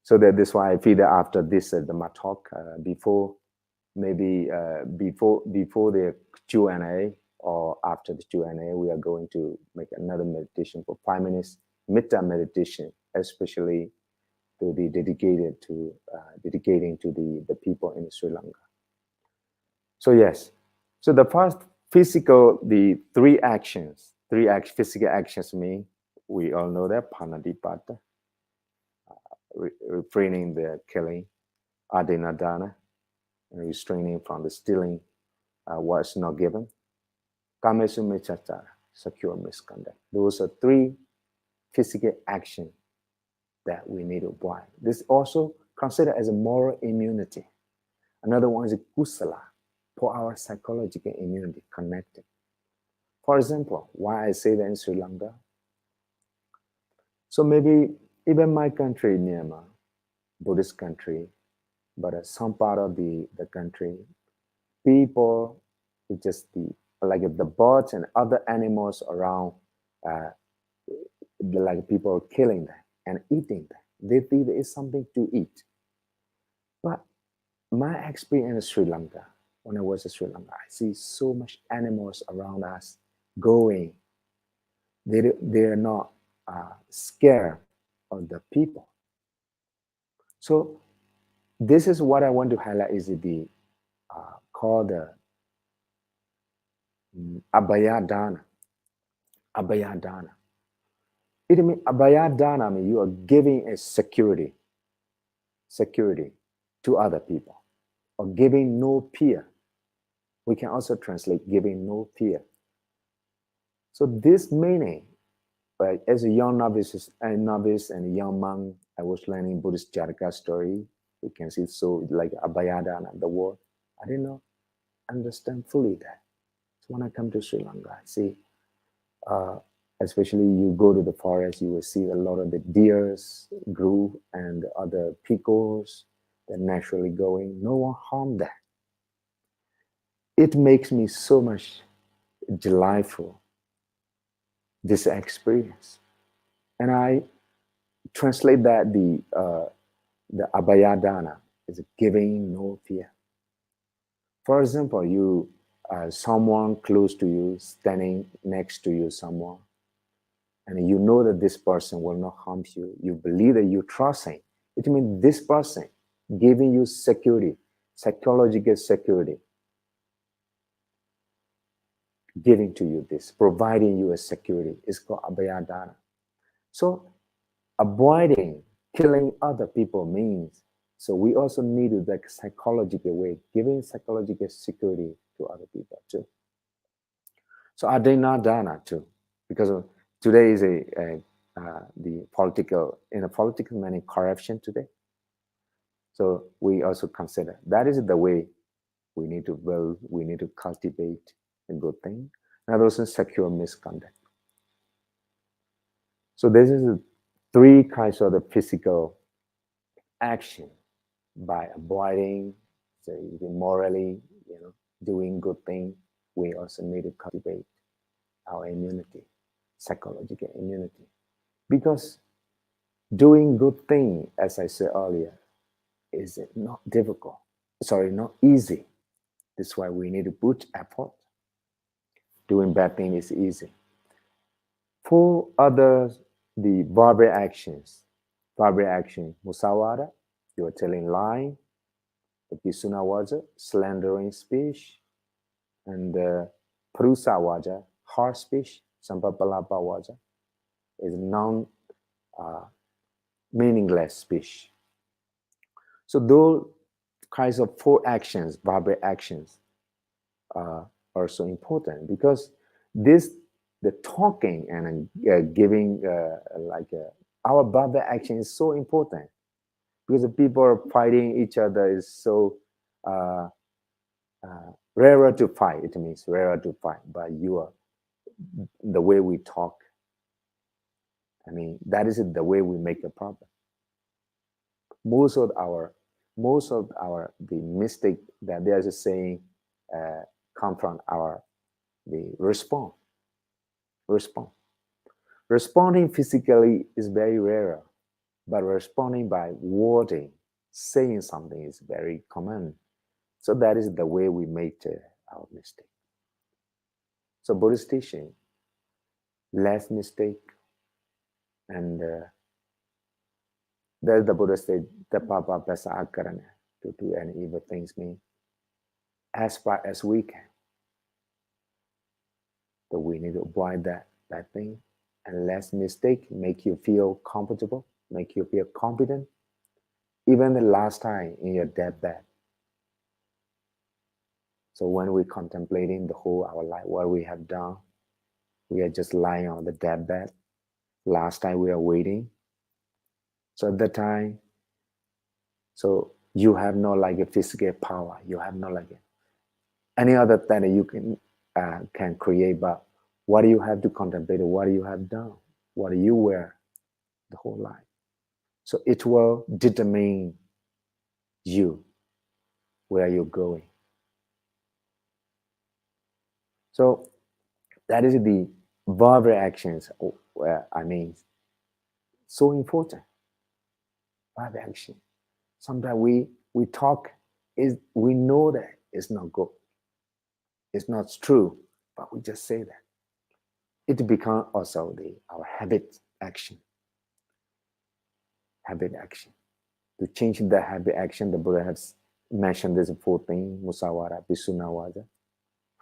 [SPEAKER 2] So that's why I feel that after this Dhamma talk, before the Q&A or after the Q&A, we are going to make another meditation for 5 minutes, Metta meditation, especially to be dedicating to the people in Sri Lanka. So yes, so the first physical, the 3 actions, physical actions mean we all know that Panadipata, refraining the killing, Adinadana, and restraining from the stealing what's not given, Kamesumechachara, secure misconduct. Those are three physical actions that we need to avoid. This also considered as a moral immunity. Another one is kusala, for our psychological immunity, connected. For example, why I say that in Sri Lanka. So maybe even my country, Myanmar, Buddhist country, but some part of the country, people, it just like the birds and other animals around, like people killing them and eating them. They think there is something to eat. But my experience in Sri Lanka, when I was in Sri Lanka, I see so much animals around us going. They're not scared of the people. So this is what I want to highlight is the called the Abhayadana. Abhayadana. It means Abhayadana means you are giving a security to other people, or giving no fear. We can also translate giving no fear. So this meaning, as a young novice and a young monk, I was learning Buddhist Jataka story. You can see so like Abhayadana, the word. I did not understand fully that. So when I come to Sri Lanka, I see, especially you go to the forest, you will see a lot of the deers grew and other peacocks that naturally going. No one harmed that. It makes me so much delightful, this experience. And I translate that the Abhayadana is giving no fear. For example, you someone close to you, standing next to you, someone, and you know that this person will not harm you. You believe that you trust him. It means this person giving you security, psychological security, giving to you this, providing you a security. It's called Abhayadana. So avoiding killing other people means, so we also need to like psychological way, giving psychological security to other people too. So Adinadana too, because today is the political, in a political manner, corruption today. So we also consider that is the way we need to build, we need to cultivate a good thing. And also secure misconduct. So this is three kinds of the physical action by avoiding, so morally, doing good thing. We also need to cultivate our immunity, psychological immunity, because doing good thing, as I said earlier, is not difficult. Sorry, not easy. That's why we need to put effort. Doing bad thing is easy. For others, the verbal actions, musawada, you are telling lying, the pisuna waja, slandering speech, and prusa waja, harsh speech, sampapalapa waja, is non meaningless speech. So those kinds of four actions, verbal actions, are so important because the talking and giving our verbal action is so important because the people are fighting each other is so rarer to fight. It means rarer to fight, but the way we talk, I mean, that is the way we make a problem. Most of the mistake that there's a saying come from the response. Responding physically is very rare, but responding by wording, saying something is very common. So that is the way we make our mistake. So Buddhist teaching, less mistake, and there's the Buddha said, the papa pasa akarana, to do any evil things mean as far as we can. But we need to avoid that thing. and less mistake, make you feel comfortable, make you feel confident, even the last time in your deathbed. So when we're contemplating the whole our life, what we have done, we are just lying on the deathbed. Last time we are waiting. So at that time, so you have no like a physical power. You have no like any other thing that you can create. But what do you have to contemplate? What do you have done? What do you were the whole life? So it will determine you where you're going. So that is the verbal actions. I mean, so important. Verbal action. Sometimes we talk is we know that it's not good, it's not true, but we just say that. It becomes also our habit action. Habit action. To change the habit action, the Buddha has mentioned this four things: musawara, pisunawaja,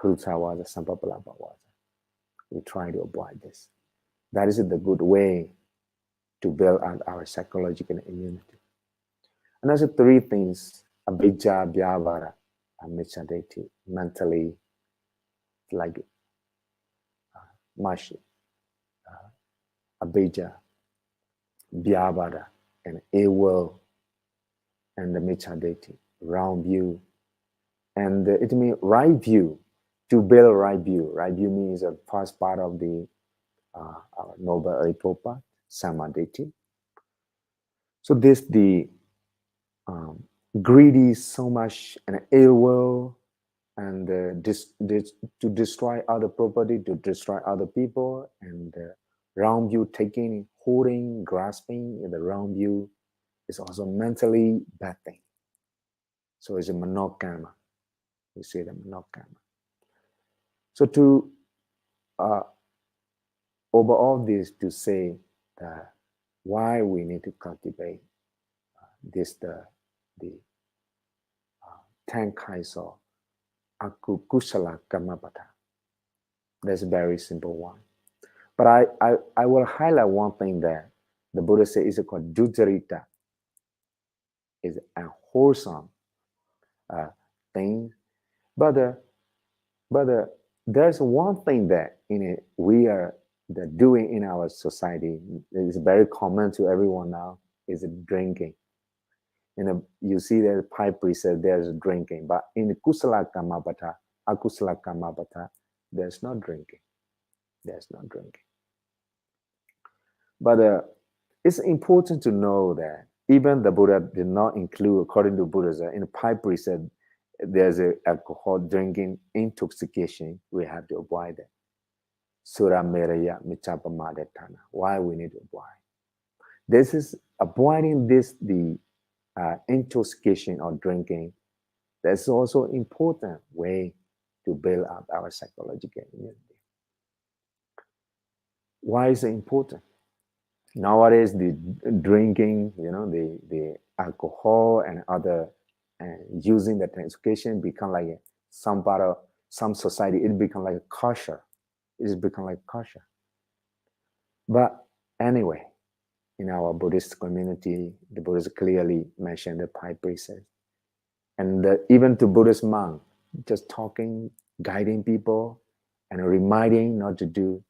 [SPEAKER 2] frutawaja, sampapalapawaja. We try to avoid this. That is the good way to build out our psychological immunity. And also three things: abhijja, vyavara, and micchadeti. Mentally, like much abhijja, vyavara, and ill will, and the micchadeti, wrong view. And it means right view. To build right view. Right view means the first part of the our noble eightfold path, samadhi. So this the greedy so much and ill will and to destroy other property, to destroy other people, and wrong view taking, holding, grasping in the wrong view is also mentally bad thing. So it's a monokama. We say the monokama. So to overall this, to say that why we need to cultivate this the 10 kinds of akukusala kamapata. That's a very simple one. But I will highlight one thing there. The Buddha says is called dujarita. Is a wholesome thing. But there's one thing that we are doing in our society. It's very common to everyone now. Is drinking. You see that pipe said there's drinking, but in the kusala kamapata, akusala kamapata, there's not drinking. There's not drinking. But it's important to know that even the Buddha did not include, according to Buddhism, in the pipe said there's a alcohol drinking intoxication. We have to avoid that. Sura meraya michapamadetana. Why we need to avoid? This is avoiding the intoxication or drinking. That's also important way to build up our psychological immunity. Why is it important? Nowadays, the drinking, the alcohol and other using the intoxication become like some part of some society. It become like a culture. It's become like culture. But anyway, in our Buddhist community, the Buddhists clearly mentioned the five precepts. And even to Buddhist monk, just talking, guiding people, and reminding not to do.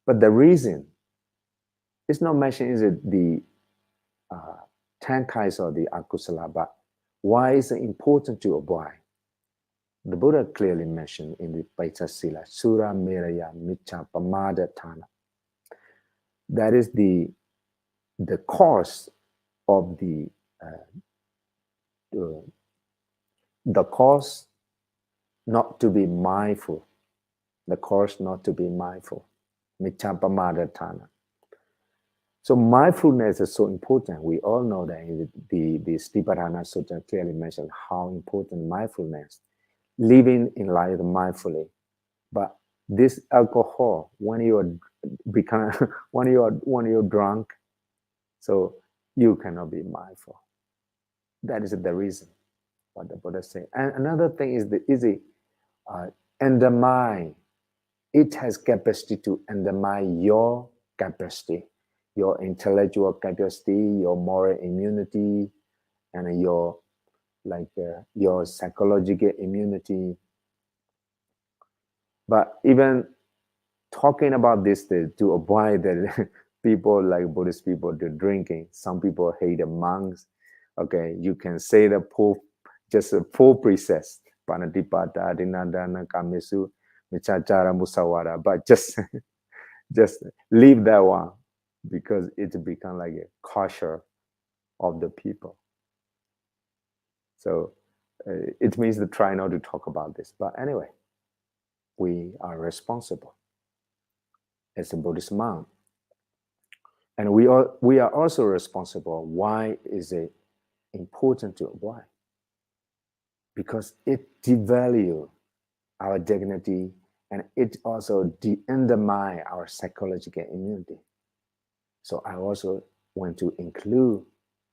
[SPEAKER 2] But the reason it's not mentioned is the 10 kinds of the akusala, but why is it important to avoid? The Buddha clearly mentioned in the Paita Sila, Sura Meraya Micha Pamada Tana. That is the cause of the cause not to be mindful. The cause not to be mindful. Micha Pamada Tana. So mindfulness is so important. We all know that the Stiparana Sutta clearly mentioned how important mindfulness, living in life mindfully. But this alcohol, when you're when you're drunk, so you cannot be mindful. That is the reason what the Buddha said. And another thing is and the mind, it has capacity to undermine your capacity, your intellectual capacity, your moral immunity, and your psychological immunity. But even talking about this to avoid the people like Buddhist people, the drinking. Some people hate the monks. Okay, you can say the just a four precepts, panatipata, dinadana, kamesu, michachara, musawara, but just leave that one because it's become like a culture of the people. So it means to try not to talk about this. But anyway, we are responsible as a Buddhist monk. And we are also responsible. Why is it important to avoid? Because it devalues our dignity and it also undermines our psychological immunity. So I also want to include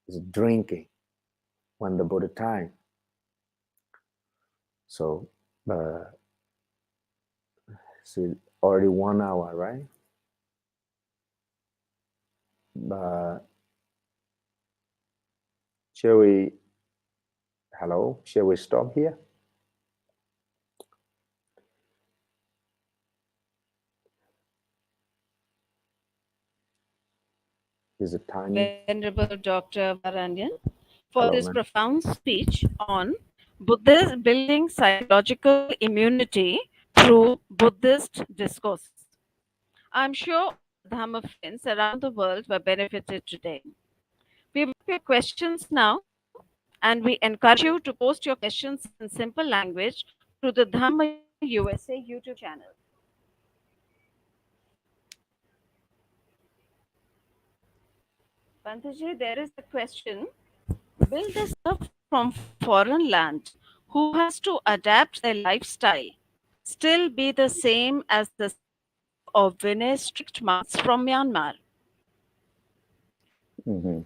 [SPEAKER 2] is drinking when the Buddha time. So, so already 1 hour, right? Shall we? Hello, shall we stop here? Is it timing?
[SPEAKER 1] Venerable Dr. Varanyana, for
[SPEAKER 2] Hello,
[SPEAKER 1] this
[SPEAKER 2] man.
[SPEAKER 1] profound speech on Buddhist building psychological immunity through Buddhist discourses. I'm sure all our Dhamma friends around the world were benefited today. We will take your questions now, and we encourage you to post your questions in simple language through the Dhamma USA YouTube channel. Bantaji, there is a question. Will the serf from foreign land who has to adapt their lifestyle still be the same as the serf of Vinay strict monks from Myanmar?
[SPEAKER 2] Mm-hmm.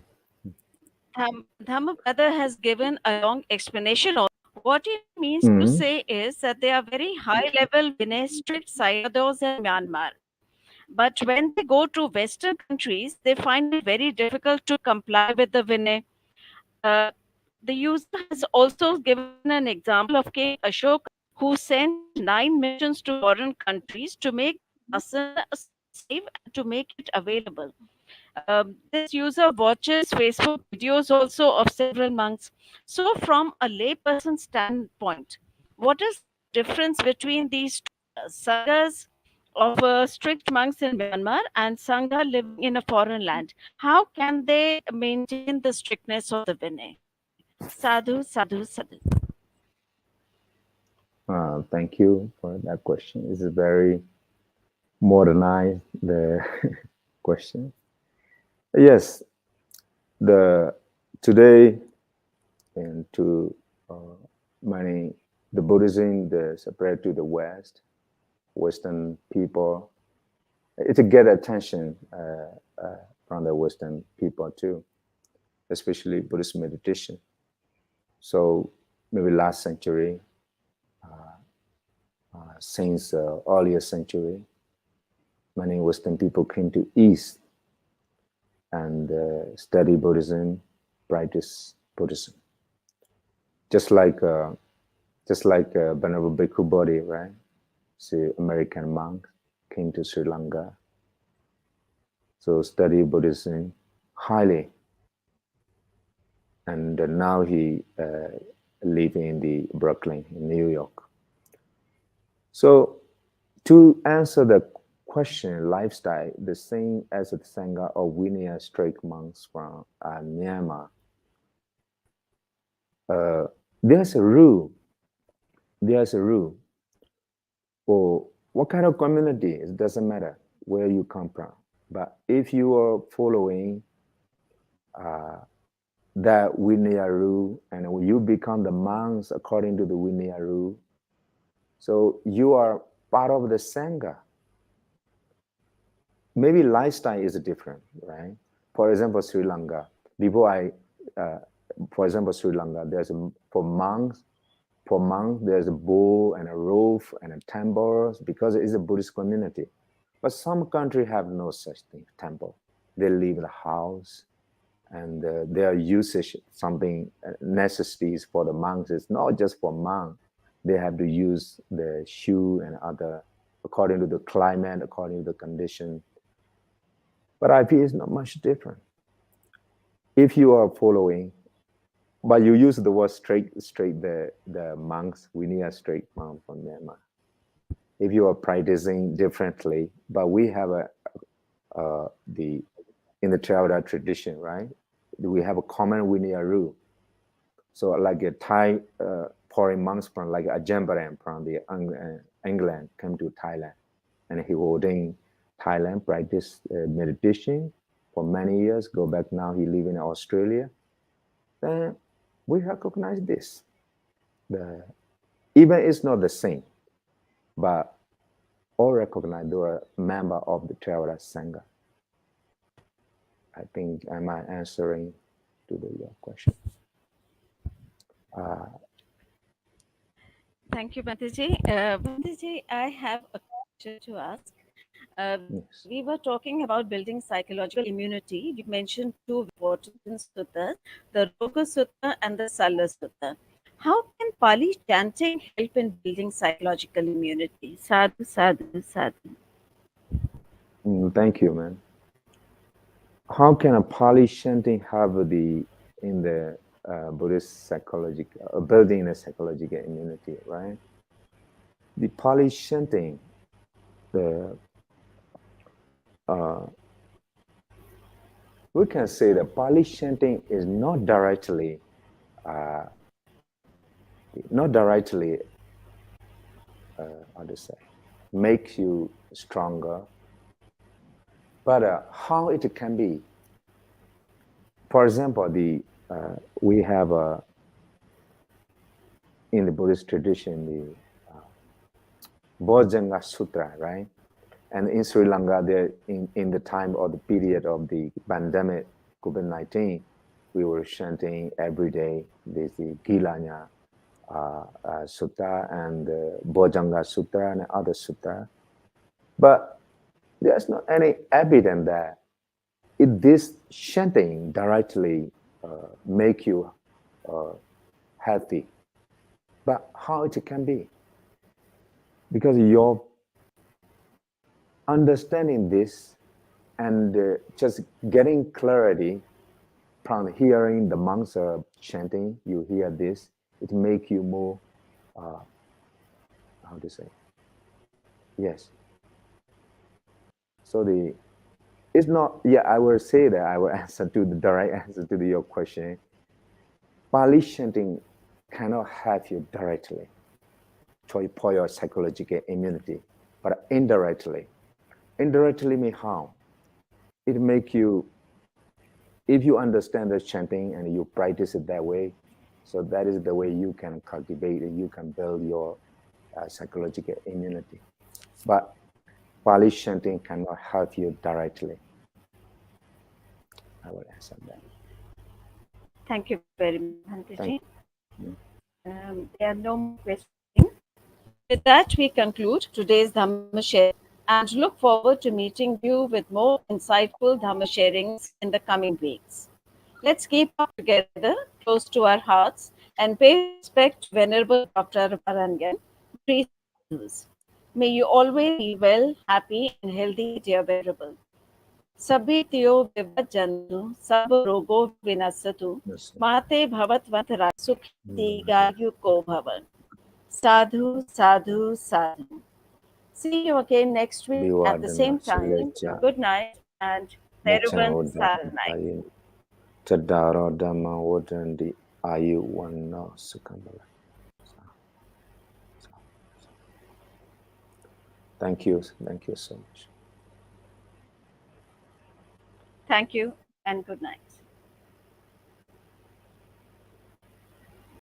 [SPEAKER 1] Dhamma brother has given a long explanation. What he means to
[SPEAKER 2] Mm-hmm.
[SPEAKER 1] say is that they are very high level Vinay strict sayadaws in Myanmar. But when they go to Western countries, they find it very difficult to comply with the Vinay. Uh, the user has also given an example of King Ashoka, who sent 9 missions to foreign countries to make asana safe and to make it available. This user watches Facebook videos also of several monks. So, from a layperson standpoint, what is the difference between these sanghas of strict monks in Myanmar and sangha living in a foreign land? How can they maintain the strictness of the Vinay? Sadhu, sadhu, sadhu.
[SPEAKER 2] Thank you for that question. It's a very modernized the question. Yes, the today and to many the Buddhism the separate to the Western people. It to get attention from the Western people too, especially Buddhist meditation. So maybe last century, since earlier century, many Western people came to East and study Buddhism, practice Buddhism. Just like Venerable Bhikkhu Bodhi, right? The American monk came to Sri Lanka, so study Buddhism highly, and now he living in the Brooklyn in New York. So to answer the question, lifestyle the same as the Sangha or Vinaya strict monks from Myanmar. There's a rule. There's a rule for what kind of community. It doesn't matter where you come from, but if you are following that Vinaya rule and you become the monks according to the Vinaya rule, so you are part of the Sangha. Maybe lifestyle is different, right? For example, Sri Lanka. For example, Sri Lanka, for monks, there's a bowl and a roof and a temple because it is a Buddhist community. But some country have no such thing, temple. They live in a house, and their usage, something necessities for the monks is not just for monks. They have to use the shoe and other according to the climate, according to the condition. But I feel it's not much different. If you are following, but you use the word straight, the monks, we need a straight monk from Myanmar. If you are practicing differently, but we have the in the Theravada tradition, right? We have a common Vinaya rule. So like a Thai foreign monks from like Ajambaram from the England came to Thailand, and he was in Thailand, practiced meditation for many years. Go back now, he live in Australia. Then we recognize this. Even it's not the same, but all recognize they are member of the Theravada Sangha. I think am I answering to your question?
[SPEAKER 1] Thank you, Bhanteji. Bhanteji, I have a question to ask.
[SPEAKER 2] Yes.
[SPEAKER 1] We were talking about building psychological immunity. You mentioned two important suttas, the Roga Sutta and the Salla Sutta. How can Pali chanting help in building psychological immunity? Sadhu, sadhu, sadhu.
[SPEAKER 2] Thank you, man. How can a Pali chanting have in the Buddhist psychological building a psychological immunity, right? The Pali chanting, we can say that Pali chanting is not directly, how to say, makes you stronger, but how it can be. For example, we have in the Buddhist tradition the Bojjhanga Sutra, right? And in Sri Lanka, there in the time of the period of the pandemic, COVID-19, we were chanting every day the Gilanya Sutta and the Bojjhanga Sutra and other Sutra. But there's not any evidence that this chanting directly make you healthy. But how it can be? Because your understanding this and just getting clarity from hearing the monks chanting, you hear this, it make you more, how to say, yes. So it's not, yeah, I will say that I will answer to the direct answer to your question. Pali chanting cannot help you directly for your psychological immunity, but indirectly. Indirectly may harm. It make you, if you understand the chanting and you practice it that way, so that is the way you can cultivate and you can build your psychological immunity. But Pali chanting cannot help you directly. I will answer that.
[SPEAKER 1] Thank you very much, Bhanteji.
[SPEAKER 2] You.
[SPEAKER 1] There are no more questions. With that, we conclude today's Dhamma sharing and look forward to meeting you with more insightful Dhamma sharings in the coming weeks. Let's keep up together, close to our hearts, and pay respect to Venerable Dr. Varanyana, priest and sadhus. May you always be well, happy, and healthy, dear Venerable. Sabityo vivajjantu, sab rogo vinasatu, mate bhavatvantaraya sukhi digayu ko bhavan. Sadhu, sadhu, sadhu. See you again next week at the same time. Good night and Theravada Saranai.
[SPEAKER 2] Tadaro Dhamma Wadandi Ayu Wanna Sukambala. Thank you so much.
[SPEAKER 1] Thank you and good night.